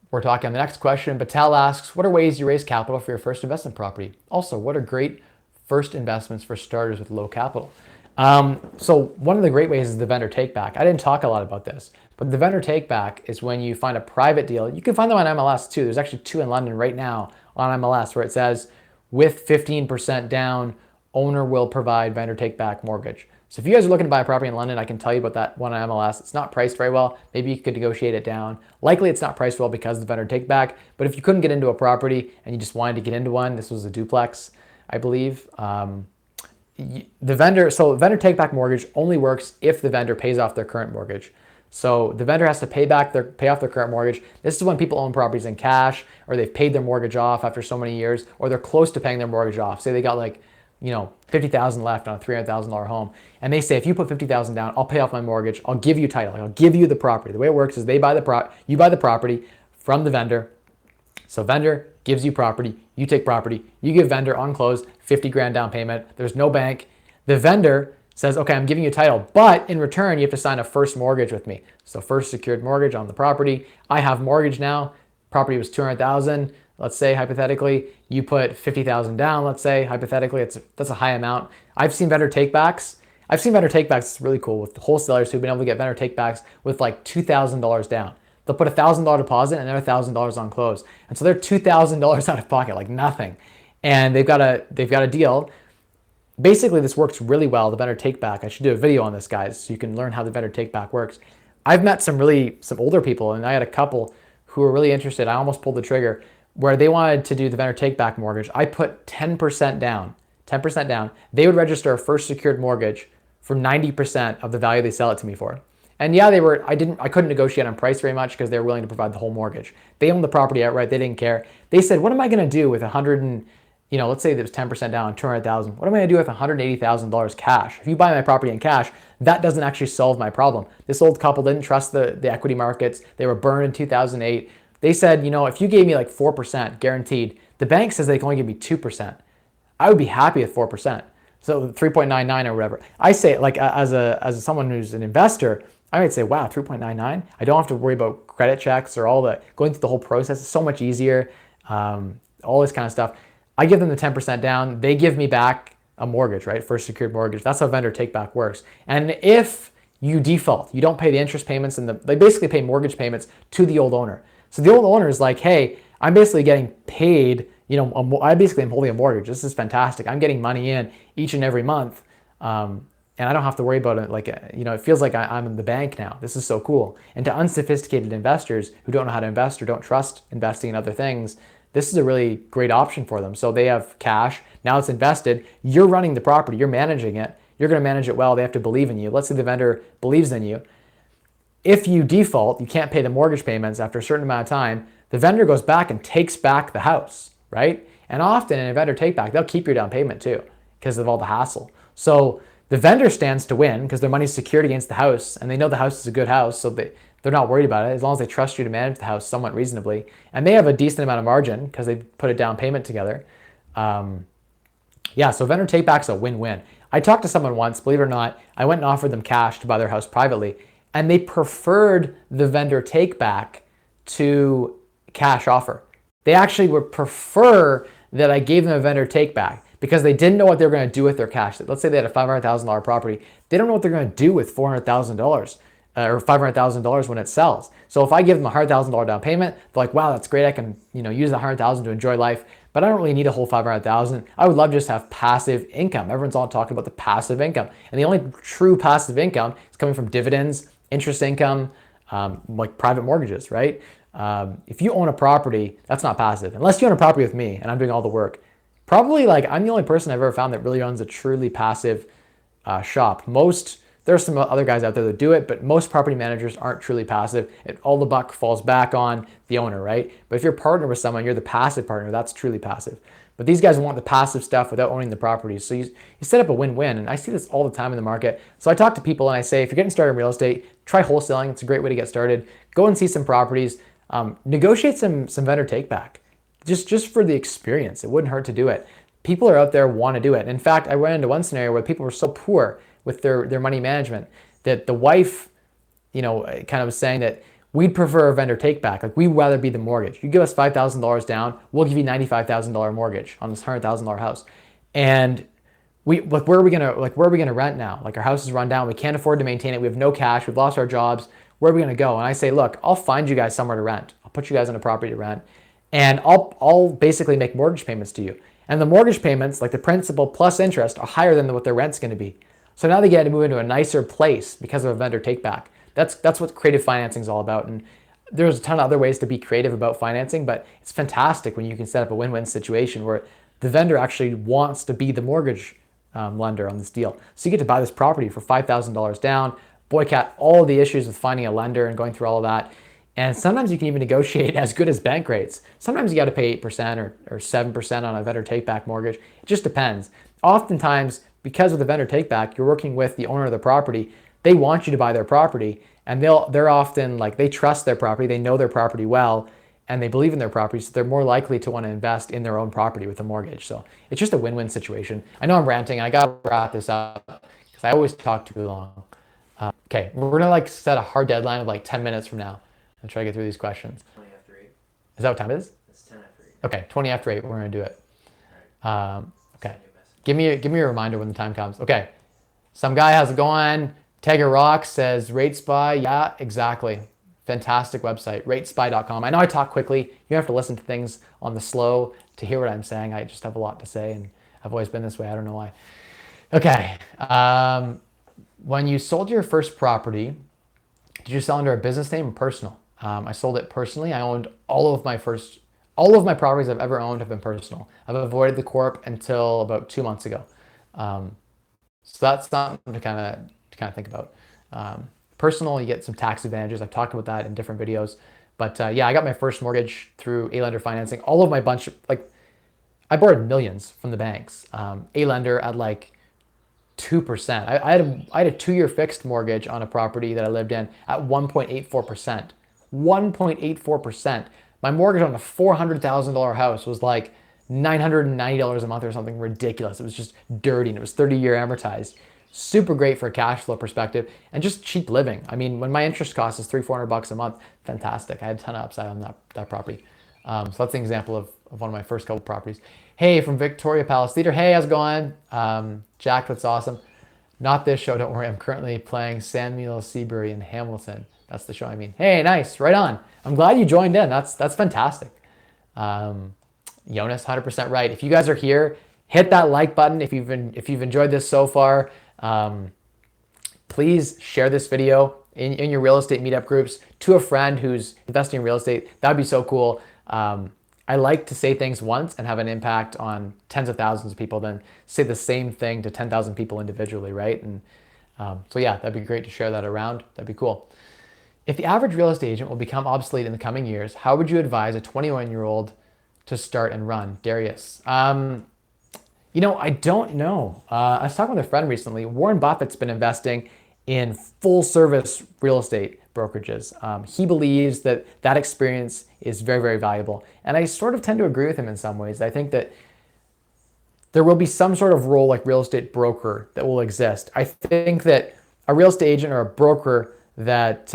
We're talking on the next question. Batal asks, what are ways you raise capital for your first investment property? Also, what are great first investments for starters with low capital? So one of the great ways is the vendor take back. I didn't talk a lot about this, but the vendor take back is when you find a private deal. You can find them on MLS too. There's actually 2 in London right now on MLS where it says with 15% down, owner will provide vendor take back mortgage. So if you guys are looking to buy a property in London, I can tell you about that one on MLS. It's not priced very well. Maybe you could negotiate it down. Likely it's not priced well because of the vendor take back, but if you couldn't get into a property and you just wanted to get into one, this was a duplex, I believe. Vendor take back mortgage only works if the vendor pays off their current mortgage. So the vendor has to pay off their current mortgage. This is when people own properties in cash, or they've paid their mortgage off after so many years, or they're close to paying their mortgage off. Say they got like, $50,000 left on a $300,000 home, and they say, if you put $50,000 down, I'll pay off my mortgage. I'll give you title. I'll give you the property. The way it works is you buy the property from the vendor. So vendor gives you property, you take property, you give vendor on close $50,000 down payment. There's no bank. The vendor says, okay, I'm giving you title, but in return, you have to sign a first mortgage with me. So first secured mortgage on the property. I have mortgage now. Property was $200,000. Let's say hypothetically, you put $50,000 down. Let's say hypothetically, that's a high amount. I've seen vendor takebacks. It's really cool with wholesalers who've been able to get vendor takebacks with like $2,000 down. They'll put a $1,000 deposit and another $1,000 on close, and so they're $2,000 out of pocket, like nothing. And they've got a deal. Basically, this works really well. The vendor take back. I should do a video on this, guys, so you can learn how the vendor take back works. I've met some older people, and I had a couple who were really interested. I almost pulled the trigger where they wanted to do the vendor take back mortgage. I put 10% down. They would register a first secured mortgage for 90% of the value they sell it to me for. And yeah, I couldn't negotiate on price very much because they were willing to provide the whole mortgage. They owned the property outright. They didn't care. They said, what am I going to do with let's say there's 10% down on $200,000. What am I going to do with $180,000 cash? If you buy my property in cash, that doesn't actually solve my problem. This old couple didn't trust the equity markets. They were burned in 2008. They said, if you gave me like 4% guaranteed, the bank says they can only give me 2%. I would be happy with 4%. So 3.99 or whatever. I say, like, as someone who's an investor, I might say, wow, 3.99. I don't have to worry about credit checks or going through the whole process. It's so much easier. all this kind of stuff. I give them the 10% down. They give me back a mortgage, right? First secured mortgage. That's how vendor take back works. And if you default, you don't pay the interest payments, and they basically pay mortgage payments to the old owner. So the old owner is like, hey, I'm basically getting paid, I basically am holding a mortgage. This is fantastic. I'm getting money in each and every month. And I don't have to worry about it. Like, it feels like I'm in the bank now. This is so cool. And to unsophisticated investors who don't know how to invest or don't trust investing in other things, this is a really great option for them. So they have cash. Now it's invested. You're running the property. You're managing it. You're going to manage it well. They have to believe in you. Let's say the vendor believes in you. If you default, you can't pay the mortgage payments after a certain amount of time, the vendor goes back and takes back the house, right? And often in a vendor take back, they'll keep your down payment too because of all the hassle. So the vendor stands to win because their money's secured against the house, and they know the house is a good house, so they're not worried about it as long as they trust you to manage the house somewhat reasonably. And they have a decent amount of margin because they put a down payment together. So vendor take back's a win-win. I talked to someone once, believe it or not, I went and offered them cash to buy their house privately, and they preferred the vendor take back to cash offer. They actually would prefer that I gave them a vendor take back because they didn't know what they were going to do with their cash. Let's say they had a $500,000 property. They don't know what they're going to do with $400,000 or $500,000 when it sells. So if I give them a $100,000 down payment, they're like, wow, that's great. I can use the $100,000 to enjoy life, but I don't really need a whole $500,000. I would love just to have passive income. Everyone's all talking about the passive income. And the only true passive income is coming from dividends, interest income, like private mortgages, right? If you own a property, that's not passive. Unless you own a property with me and I'm doing all the work. Probably I'm the only person I've ever found that really owns a truly passive shop. There are some other guys out there that do it, but most property managers aren't truly passive. All the buck falls back on the owner, right? But if you're partner with someone, you're the passive partner, that's truly passive. But these guys want the passive stuff without owning the properties. So you set up a win-win, and I see this all the time in the market. So I talk to people and I say, if you're getting started in real estate, try wholesaling. It's a great way to get started. Go and see some properties. Negotiate some vendor take back. Just for the experience. It wouldn't hurt to do it. People are out there want to do it. In fact, I ran into one scenario where people were so poor with their money management that the wife, kind of was saying that we'd prefer a vendor take back. Like, we'd rather be the mortgage. You give us $5,000 down, we'll give you $95,000 mortgage on this $100,000 house. And where are we gonna rent now? Like, our house is run down. We can't afford to maintain it. We have no cash. We've lost our jobs. Where are we gonna go? And I say, look, I'll find you guys somewhere to rent. I'll put you guys on a property to rent, and I'll basically make mortgage payments to you. And the mortgage payments, like the principal plus interest, are higher than what their rent's going to be. So now they get to move into a nicer place because of a vendor take back. That's what creative financing is all about. And there's a ton of other ways to be creative about financing, but it's fantastic when you can set up a win-win situation where the vendor actually wants to be the mortgage lender on this deal. So you get to buy this property for $5,000 down, boycott all the issues with finding a lender and going through all of that. And sometimes you can even negotiate as good as bank rates. Sometimes you got to pay 8% or 7% on a vendor take-back mortgage. It just depends. Oftentimes, because of the vendor take-back, you're working with the owner of the property. They want you to buy their property, and they're often they trust their property. They know their property well, and they believe in their property, so they're more likely to want to invest in their own property with a mortgage. So it's just a win-win situation. I know I'm ranting. I got to wrap this up because I always talk too long. Okay, we're going to set a hard deadline of 10 minutes from now. I'll try to get through these questions. 20 after 8. Is that what time it is? It's 10 after 8. Okay, 20 after 8, we're going to do it. All right. Okay. Give me a reminder when the time comes. Okay. Some guy has it going. Tiger Rock says RateSpy. Yeah, exactly. Fantastic website, ratespy.com. I know I talk quickly. You have to listen to things on the slow to hear what I'm saying. I just have a lot to say, and I've always been this way. I don't know why. Okay. When you sold your first property, did you sell under a business name or personal? I sold it personally. I owned all of my properties I've ever owned have been personal. I've avoided the corp until about 2 months ago. So that's something to kind of think about. Personal, you get some tax advantages. I've talked about that in different videos. But yeah, I got my first mortgage through A-lender financing. All of my I borrowed millions from the banks. A-lender at 2%. I had a 2-year fixed mortgage on a property that I lived in at 1.84%. 1.84%. My mortgage on a $400,000 house was $990 a month or something ridiculous. It was just dirty, and it was 30-year amortized. Super great for a cash flow perspective and just cheap living. I mean, when my interest cost is $300-400 a month, fantastic. I had a ton of upside on that property. So that's an example of one of my first couple properties. Hey, from Victoria Palace Theater. Hey, how's it going? Jack, that's awesome. Not this show, don't worry. I'm currently playing Samuel Seabury in Hamilton. That's the show I mean. Hey, nice, right on. I'm glad you joined in. That's fantastic. Jonas, 100% right. If you guys are here, hit that like button if you've enjoyed this so far. Please share this video in your real estate meetup groups to a friend who's investing in real estate. That'd be so cool. I like to say things once and have an impact on tens of thousands of people, then say the same thing to 10,000 people individually, right? And so yeah, that'd be great to share that around. That'd be cool. If the average real estate agent will become obsolete in the coming years, how would you advise a 21-year-old to start and run? Darius. I don't know. I was talking with a friend recently. Warren Buffett's been investing in full service real estate brokerages. He believes that experience is very, very valuable. And I sort of tend to agree with him in some ways. I think that there will be some sort of role like real estate broker that will exist. I think that a real estate agent or a broker that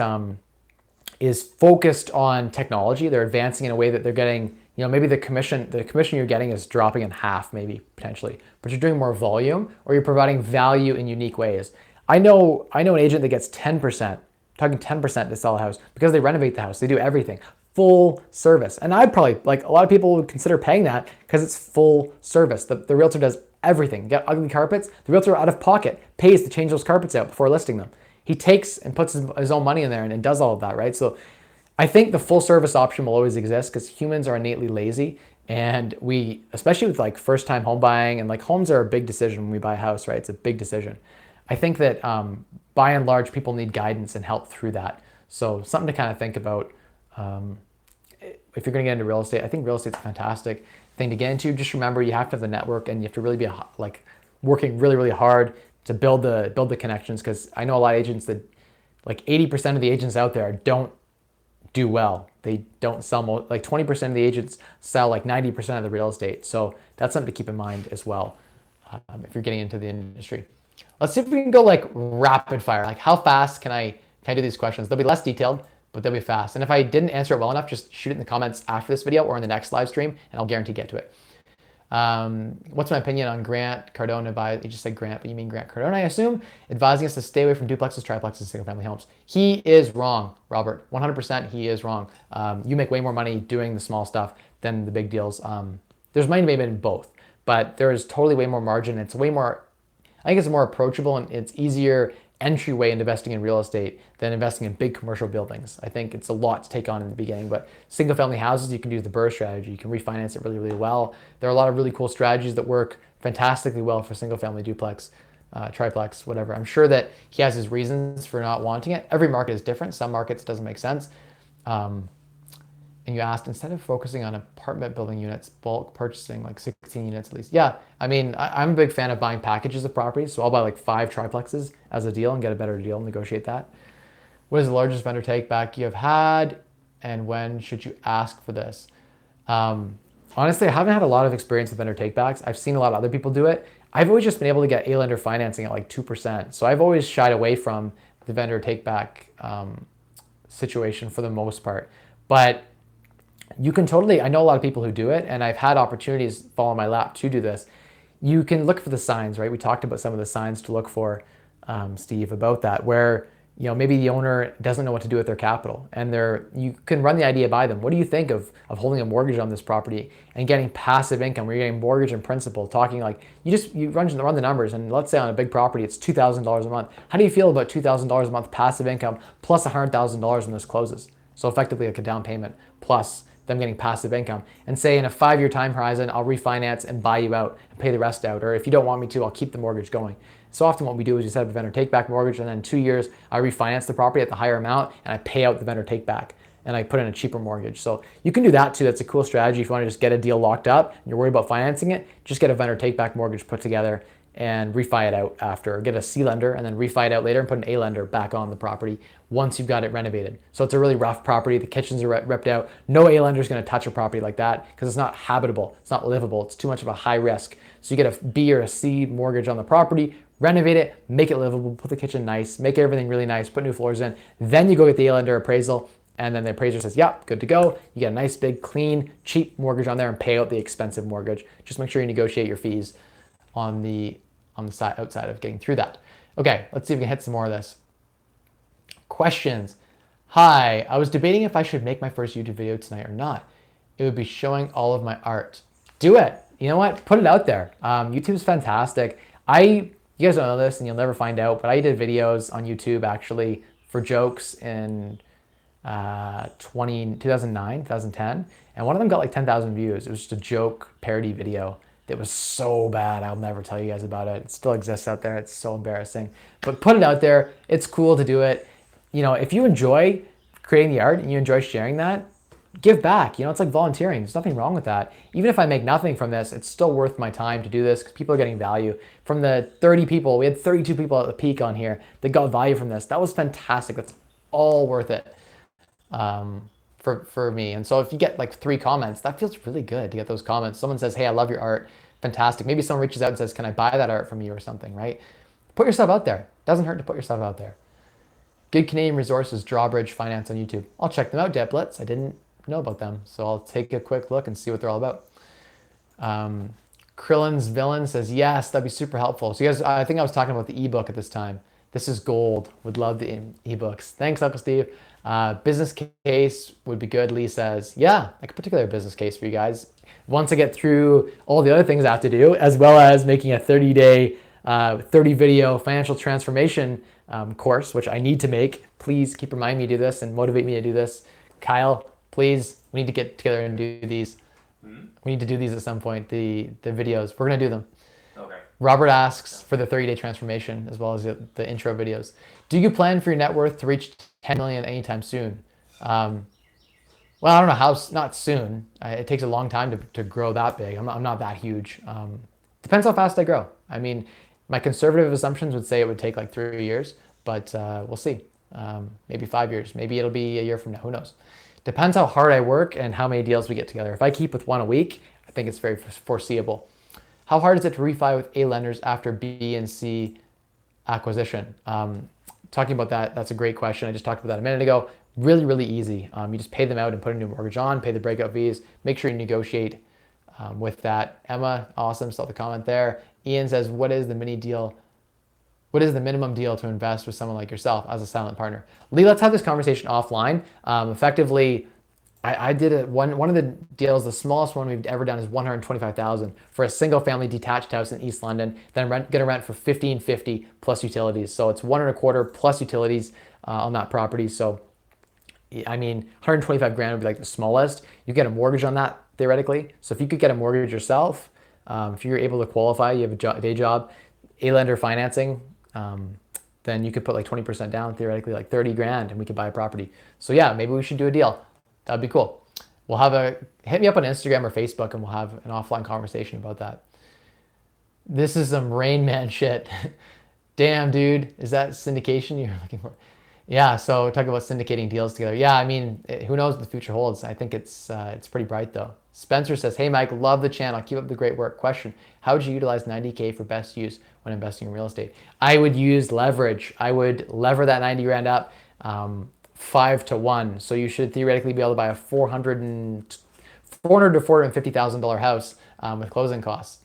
is focused on technology, they're advancing in a way that they're getting, maybe the commission you're getting is dropping in half, maybe potentially, but you're doing more volume or you're providing value in unique ways. I know an agent that gets 10%, talking 10% to sell a house because they renovate the house. They do everything, full service. And I'd probably, like a lot of people would consider paying that because it's full service. The realtor does everything. Get ugly carpets, the realtor out of pocket pays to change those carpets out before listing them. He takes and puts his own money in there and does all of that, right? So I think the full service option will always exist because humans are innately lazy. And we, especially with like first time home buying, and like homes are a big decision when we buy a house, right? It's a big decision. I think that by and large, people need guidance and help through that. So something to kind of think about if you're going to get into real estate. I think real estate's a fantastic thing to get into. Just remember, you have to have the network and you have to really be like working really, really hard to build the connections. Because I know a lot of agents that like 80% of the agents out there don't do well. They don't sell like 20% of the agents sell like 90% of the real estate. So that's something to keep in mind as well if you're getting into the industry. Let's see if we can go like rapid fire. Like how fast can I do these questions? They'll be less detailed, but they'll be fast. And if I didn't answer it well enough, just shoot it in the comments after this video or in the next live stream, and I'll guarantee get to it. What's my opinion on Grant Cardone advice? You just said Grant, but you mean Grant Cardone, I assume, advising us to stay away from duplexes, triplexes, and single family homes. He is wrong, Robert. 100% he is wrong. You make way more money doing the small stuff than the big deals. There's money to be made in both, but there is totally way more margin. It's way more, I think it's more approachable and it's easier entryway into investing in real estate than investing in big commercial buildings. I think it's a lot to take on in the beginning, but single family houses, you can do the BRRRR strategy. You can refinance it really, really well. There are a lot of really cool strategies that work fantastically well for single family duplex, triplex, whatever. I'm sure that he has his reasons for not wanting it. Every market is different. Some markets it doesn't make sense. And you asked, instead of focusing on apartment building units, bulk purchasing like 16 units at least. Yeah, I mean, I'm a big fan of buying packages of properties. So I'll buy like 5 triplexes as a deal and get a better deal, negotiate that. What is the largest vendor take back you have had? And when should you ask for this? Honestly, I haven't had a lot of experience with vendor takebacks. I've seen a lot of other people do it. I've always just been able to get A-lender financing at like 2%. So I've always shied away from the vendor takeback situation for the most part. But you can totally, I know a lot of people who do it, and I've had opportunities fall in my lap to do this. You can look for the signs, right? We talked about some of the signs to look for, Steve, about that, where maybe the owner doesn't know what to do with their capital, and you can run the idea by them. What do you think of holding a mortgage on this property and getting passive income, where you're getting mortgage and principal, talking like, you run the numbers, and let's say on a big property, it's $2,000 a month. How do you feel about $2,000 a month passive income plus $100,000 when this closes? So effectively like a down payment plus them getting passive income, and say in a 5-year time horizon, I'll refinance and buy you out and pay the rest out. Or if you don't want me to, I'll keep the mortgage going. So often what we do is we set up a vendor take back mortgage, and then in 2 years, I refinance the property at the higher amount and I pay out the vendor take back and I put in a cheaper mortgage. So you can do that too. That's a cool strategy. If you want to just get a deal locked up and you're worried about financing it, just get a vendor take back mortgage put together and refi it out after, or get a C lender and then refi it out later and put an A lender back on the property once you've got it renovated. So it's a really rough property. The kitchens are ripped out. No A lender is going to touch a property like that because it's not habitable. It's not livable. It's too much of a high risk. So you get a B or a C mortgage on the property, renovate it, make it livable, put the kitchen nice, make everything really nice, put new floors in. Then you go get the A lender appraisal And then the appraiser says, yep, good to go. You get a nice, big, clean, cheap mortgage on there and pay out the expensive mortgage. Just make sure you negotiate your fees on the side outside of getting through that. Okay, let's see if we can hit some more of this. Questions. Hi, I was debating if I should make my first YouTube video tonight or not. It would be showing all of my art. Do it. You know what? Put it out there. YouTube's fantastic. You guys don't know this and you'll never find out, but I did videos on YouTube actually for jokes in 2009, 2010, and one of them got like 10,000 views. It was just a joke parody video that was so bad. I'll never tell you guys about it. It still exists out there. It's so embarrassing. But put it out there. It's cool to do it. You know, if you enjoy creating the art and you enjoy sharing that, give back. You know, it's like volunteering. There's nothing wrong with that. Even if I make nothing from this, it's still worth my time to do this because people are getting value. From the 30 people, we had 32 people at the peak on here that got value from this. That was fantastic. That's all worth it for me. And so if you get like 3 comments, that feels really good to get those comments. Someone says, hey, I love your art. Fantastic. Maybe someone reaches out and says, can I buy that art from you or something, right? Put yourself out there. Doesn't hurt to put yourself out there. Good Canadian Resources, Drawbridge Finance on YouTube. I'll check them out, Deblitz. I didn't know about them, so I'll take a quick look and see what they're all about. Krillin's Villain says, yes, that'd be super helpful. So you guys, I think I was talking about the ebook at this time. This is gold. Would love the ebooks. Thanks, Uncle Steve. Business case would be good. Lee says, yeah, like a particular business case for you guys. Once I get through all the other things I have to do, as well as making a 30-day, 30-video financial transformation course, which I need to make. Please keep reminding me to do this and motivate me to do this. Kyle, please, we need to get together and do these. We need to do these at some point, the videos. We're going to do them. Okay. Robert asks for the 30-day transformation as well as the intro videos. Do you plan for your net worth to reach 10 million anytime soon? Well, I don't know how, not soon. It takes a long time to grow that big. I'm not that huge. Depends how fast I grow. I mean, my conservative assumptions would say it would take like 3 years, but we'll see. Maybe 5 years. Maybe it'll be a year from now. Who knows? Depends how hard I work and how many deals we get together. If I keep with one a week, I think it's very foreseeable. How hard is it to refi with A lenders after B and C acquisition? Talking about that, that's a great question. I just talked about that a minute ago. Really, really easy. You just pay them out and put a new mortgage on, pay the breakout fees, make sure you negotiate with that. Emma, awesome, saw the comment there. Ian says, what is the minimum deal to invest with someone like yourself as a silent partner? Lee, let's have this conversation offline. Effectively, I did it. One of the deals, the smallest one we've ever done is $125,000 for a single family detached house in East London. Then gonna rent for $1,550 plus utilities. So it's 1.25 plus utilities on that property. So I mean, 125 grand would be like the smallest. You get a mortgage on that theoretically. So if you could get a mortgage yourself, if you're able to qualify, you have a day job, A lender financing, then you could put like 20% down, theoretically like 30 grand, and we could buy a property. So yeah, maybe we should do a deal. That'd be cool. We'll hit me up on Instagram or Facebook and we'll have an offline conversation about that. This is some Rain Man shit. Damn, dude, is that syndication you're looking for? Yeah, so talking about syndicating deals together. Yeah, I mean, who knows what the future holds? I think it's pretty bright though. Spencer says, hey Mike, love the channel. Keep up the great work. Question, how would you utilize 90K for best use when investing in real estate? I would use leverage. I would lever that 90 grand up 5 to 1. So you should theoretically be able to buy a $400 to $450,000 house with closing costs.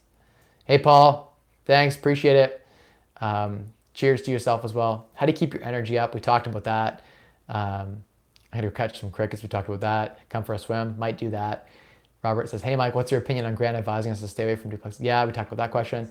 Hey Paul, thanks, appreciate it. Cheers to yourself as well. How do you keep your energy up? We talked about that. I had to catch some crickets. We talked about that. Come for a swim. Might do that. Robert says, hey, Mike, what's your opinion on grant advising us to stay away from duplexes? Yeah, we talked about that question.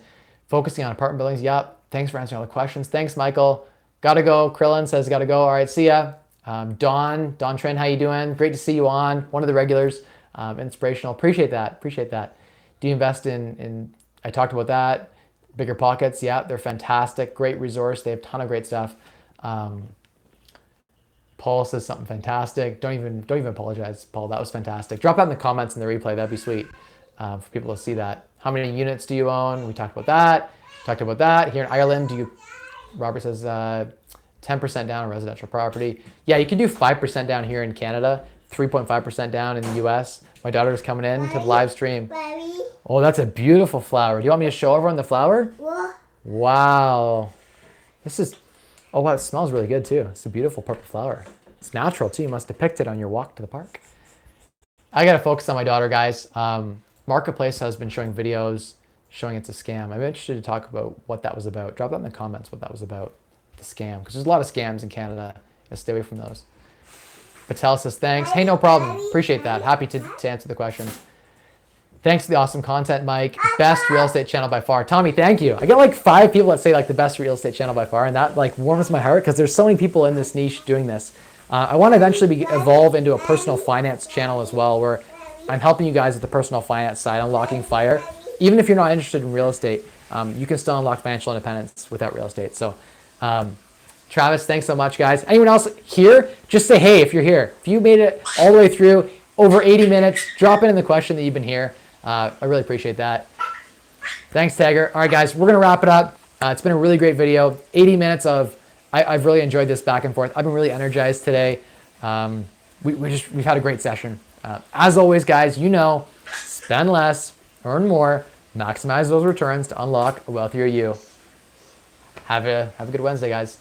Focusing on apartment buildings. Yep. Thanks for answering all the questions. Thanks, Michael. Gotta go. Krillin says, gotta go. All right, see ya. Don Trent, how you doing? Great to see you on. One of the regulars. Inspirational. Appreciate that. Do you invest in I talked about that. Bigger Pockets, yeah, they're fantastic. Great resource. They have a ton of great stuff. Paul says something fantastic. Don't even apologize, Paul. That was fantastic. Drop that in the comments in the replay. That'd be sweet for people to see that. How many units do you own? We talked about that. Here in Ireland, Robert says 10% down on residential property. Yeah, you can do 5% down here in Canada, 3.5% down in the US. My daughter's coming in to the live stream. Oh, that's a beautiful flower. Do you want me to show everyone the flower? Wow. Oh, wow, it smells really good too. It's a beautiful purple flower. It's natural too. You must depict it on your walk to the park. I gotta focus on my daughter, guys. Marketplace has been showing videos showing it's a scam. I'm interested to talk about what that was about. Drop that in the comments what that was about, the scam, because there's a lot of scams in Canada. Stay away from those. Patel says thanks. Hey, no problem. Appreciate that. Happy to answer the questions. Thanks for the awesome content, Mike. Best real estate channel by far. Tommy, thank you. I get like 5 people that say like the best real estate channel by far, and that like warms my heart because there's so many people in this niche doing this. I want to eventually evolve into a personal finance channel as well, where I'm helping you guys with the personal finance side, unlocking fire. Even if you're not interested in real estate, you can still unlock financial independence without real estate. So, Travis, thanks so much, guys. Anyone else here? Just say hey if you're here. If you made it all the way through, over 80 minutes, drop it in the question that you've been here. I really appreciate that. Thanks, Tagger. All right, guys, we're going to wrap it up. It's been a really great video. 80 minutes of, I've really enjoyed this back and forth. I've been really energized today. We've had a great session. As always, guys, you know, spend less, earn more, maximize those returns to unlock a wealthier you. Have a good Wednesday, guys.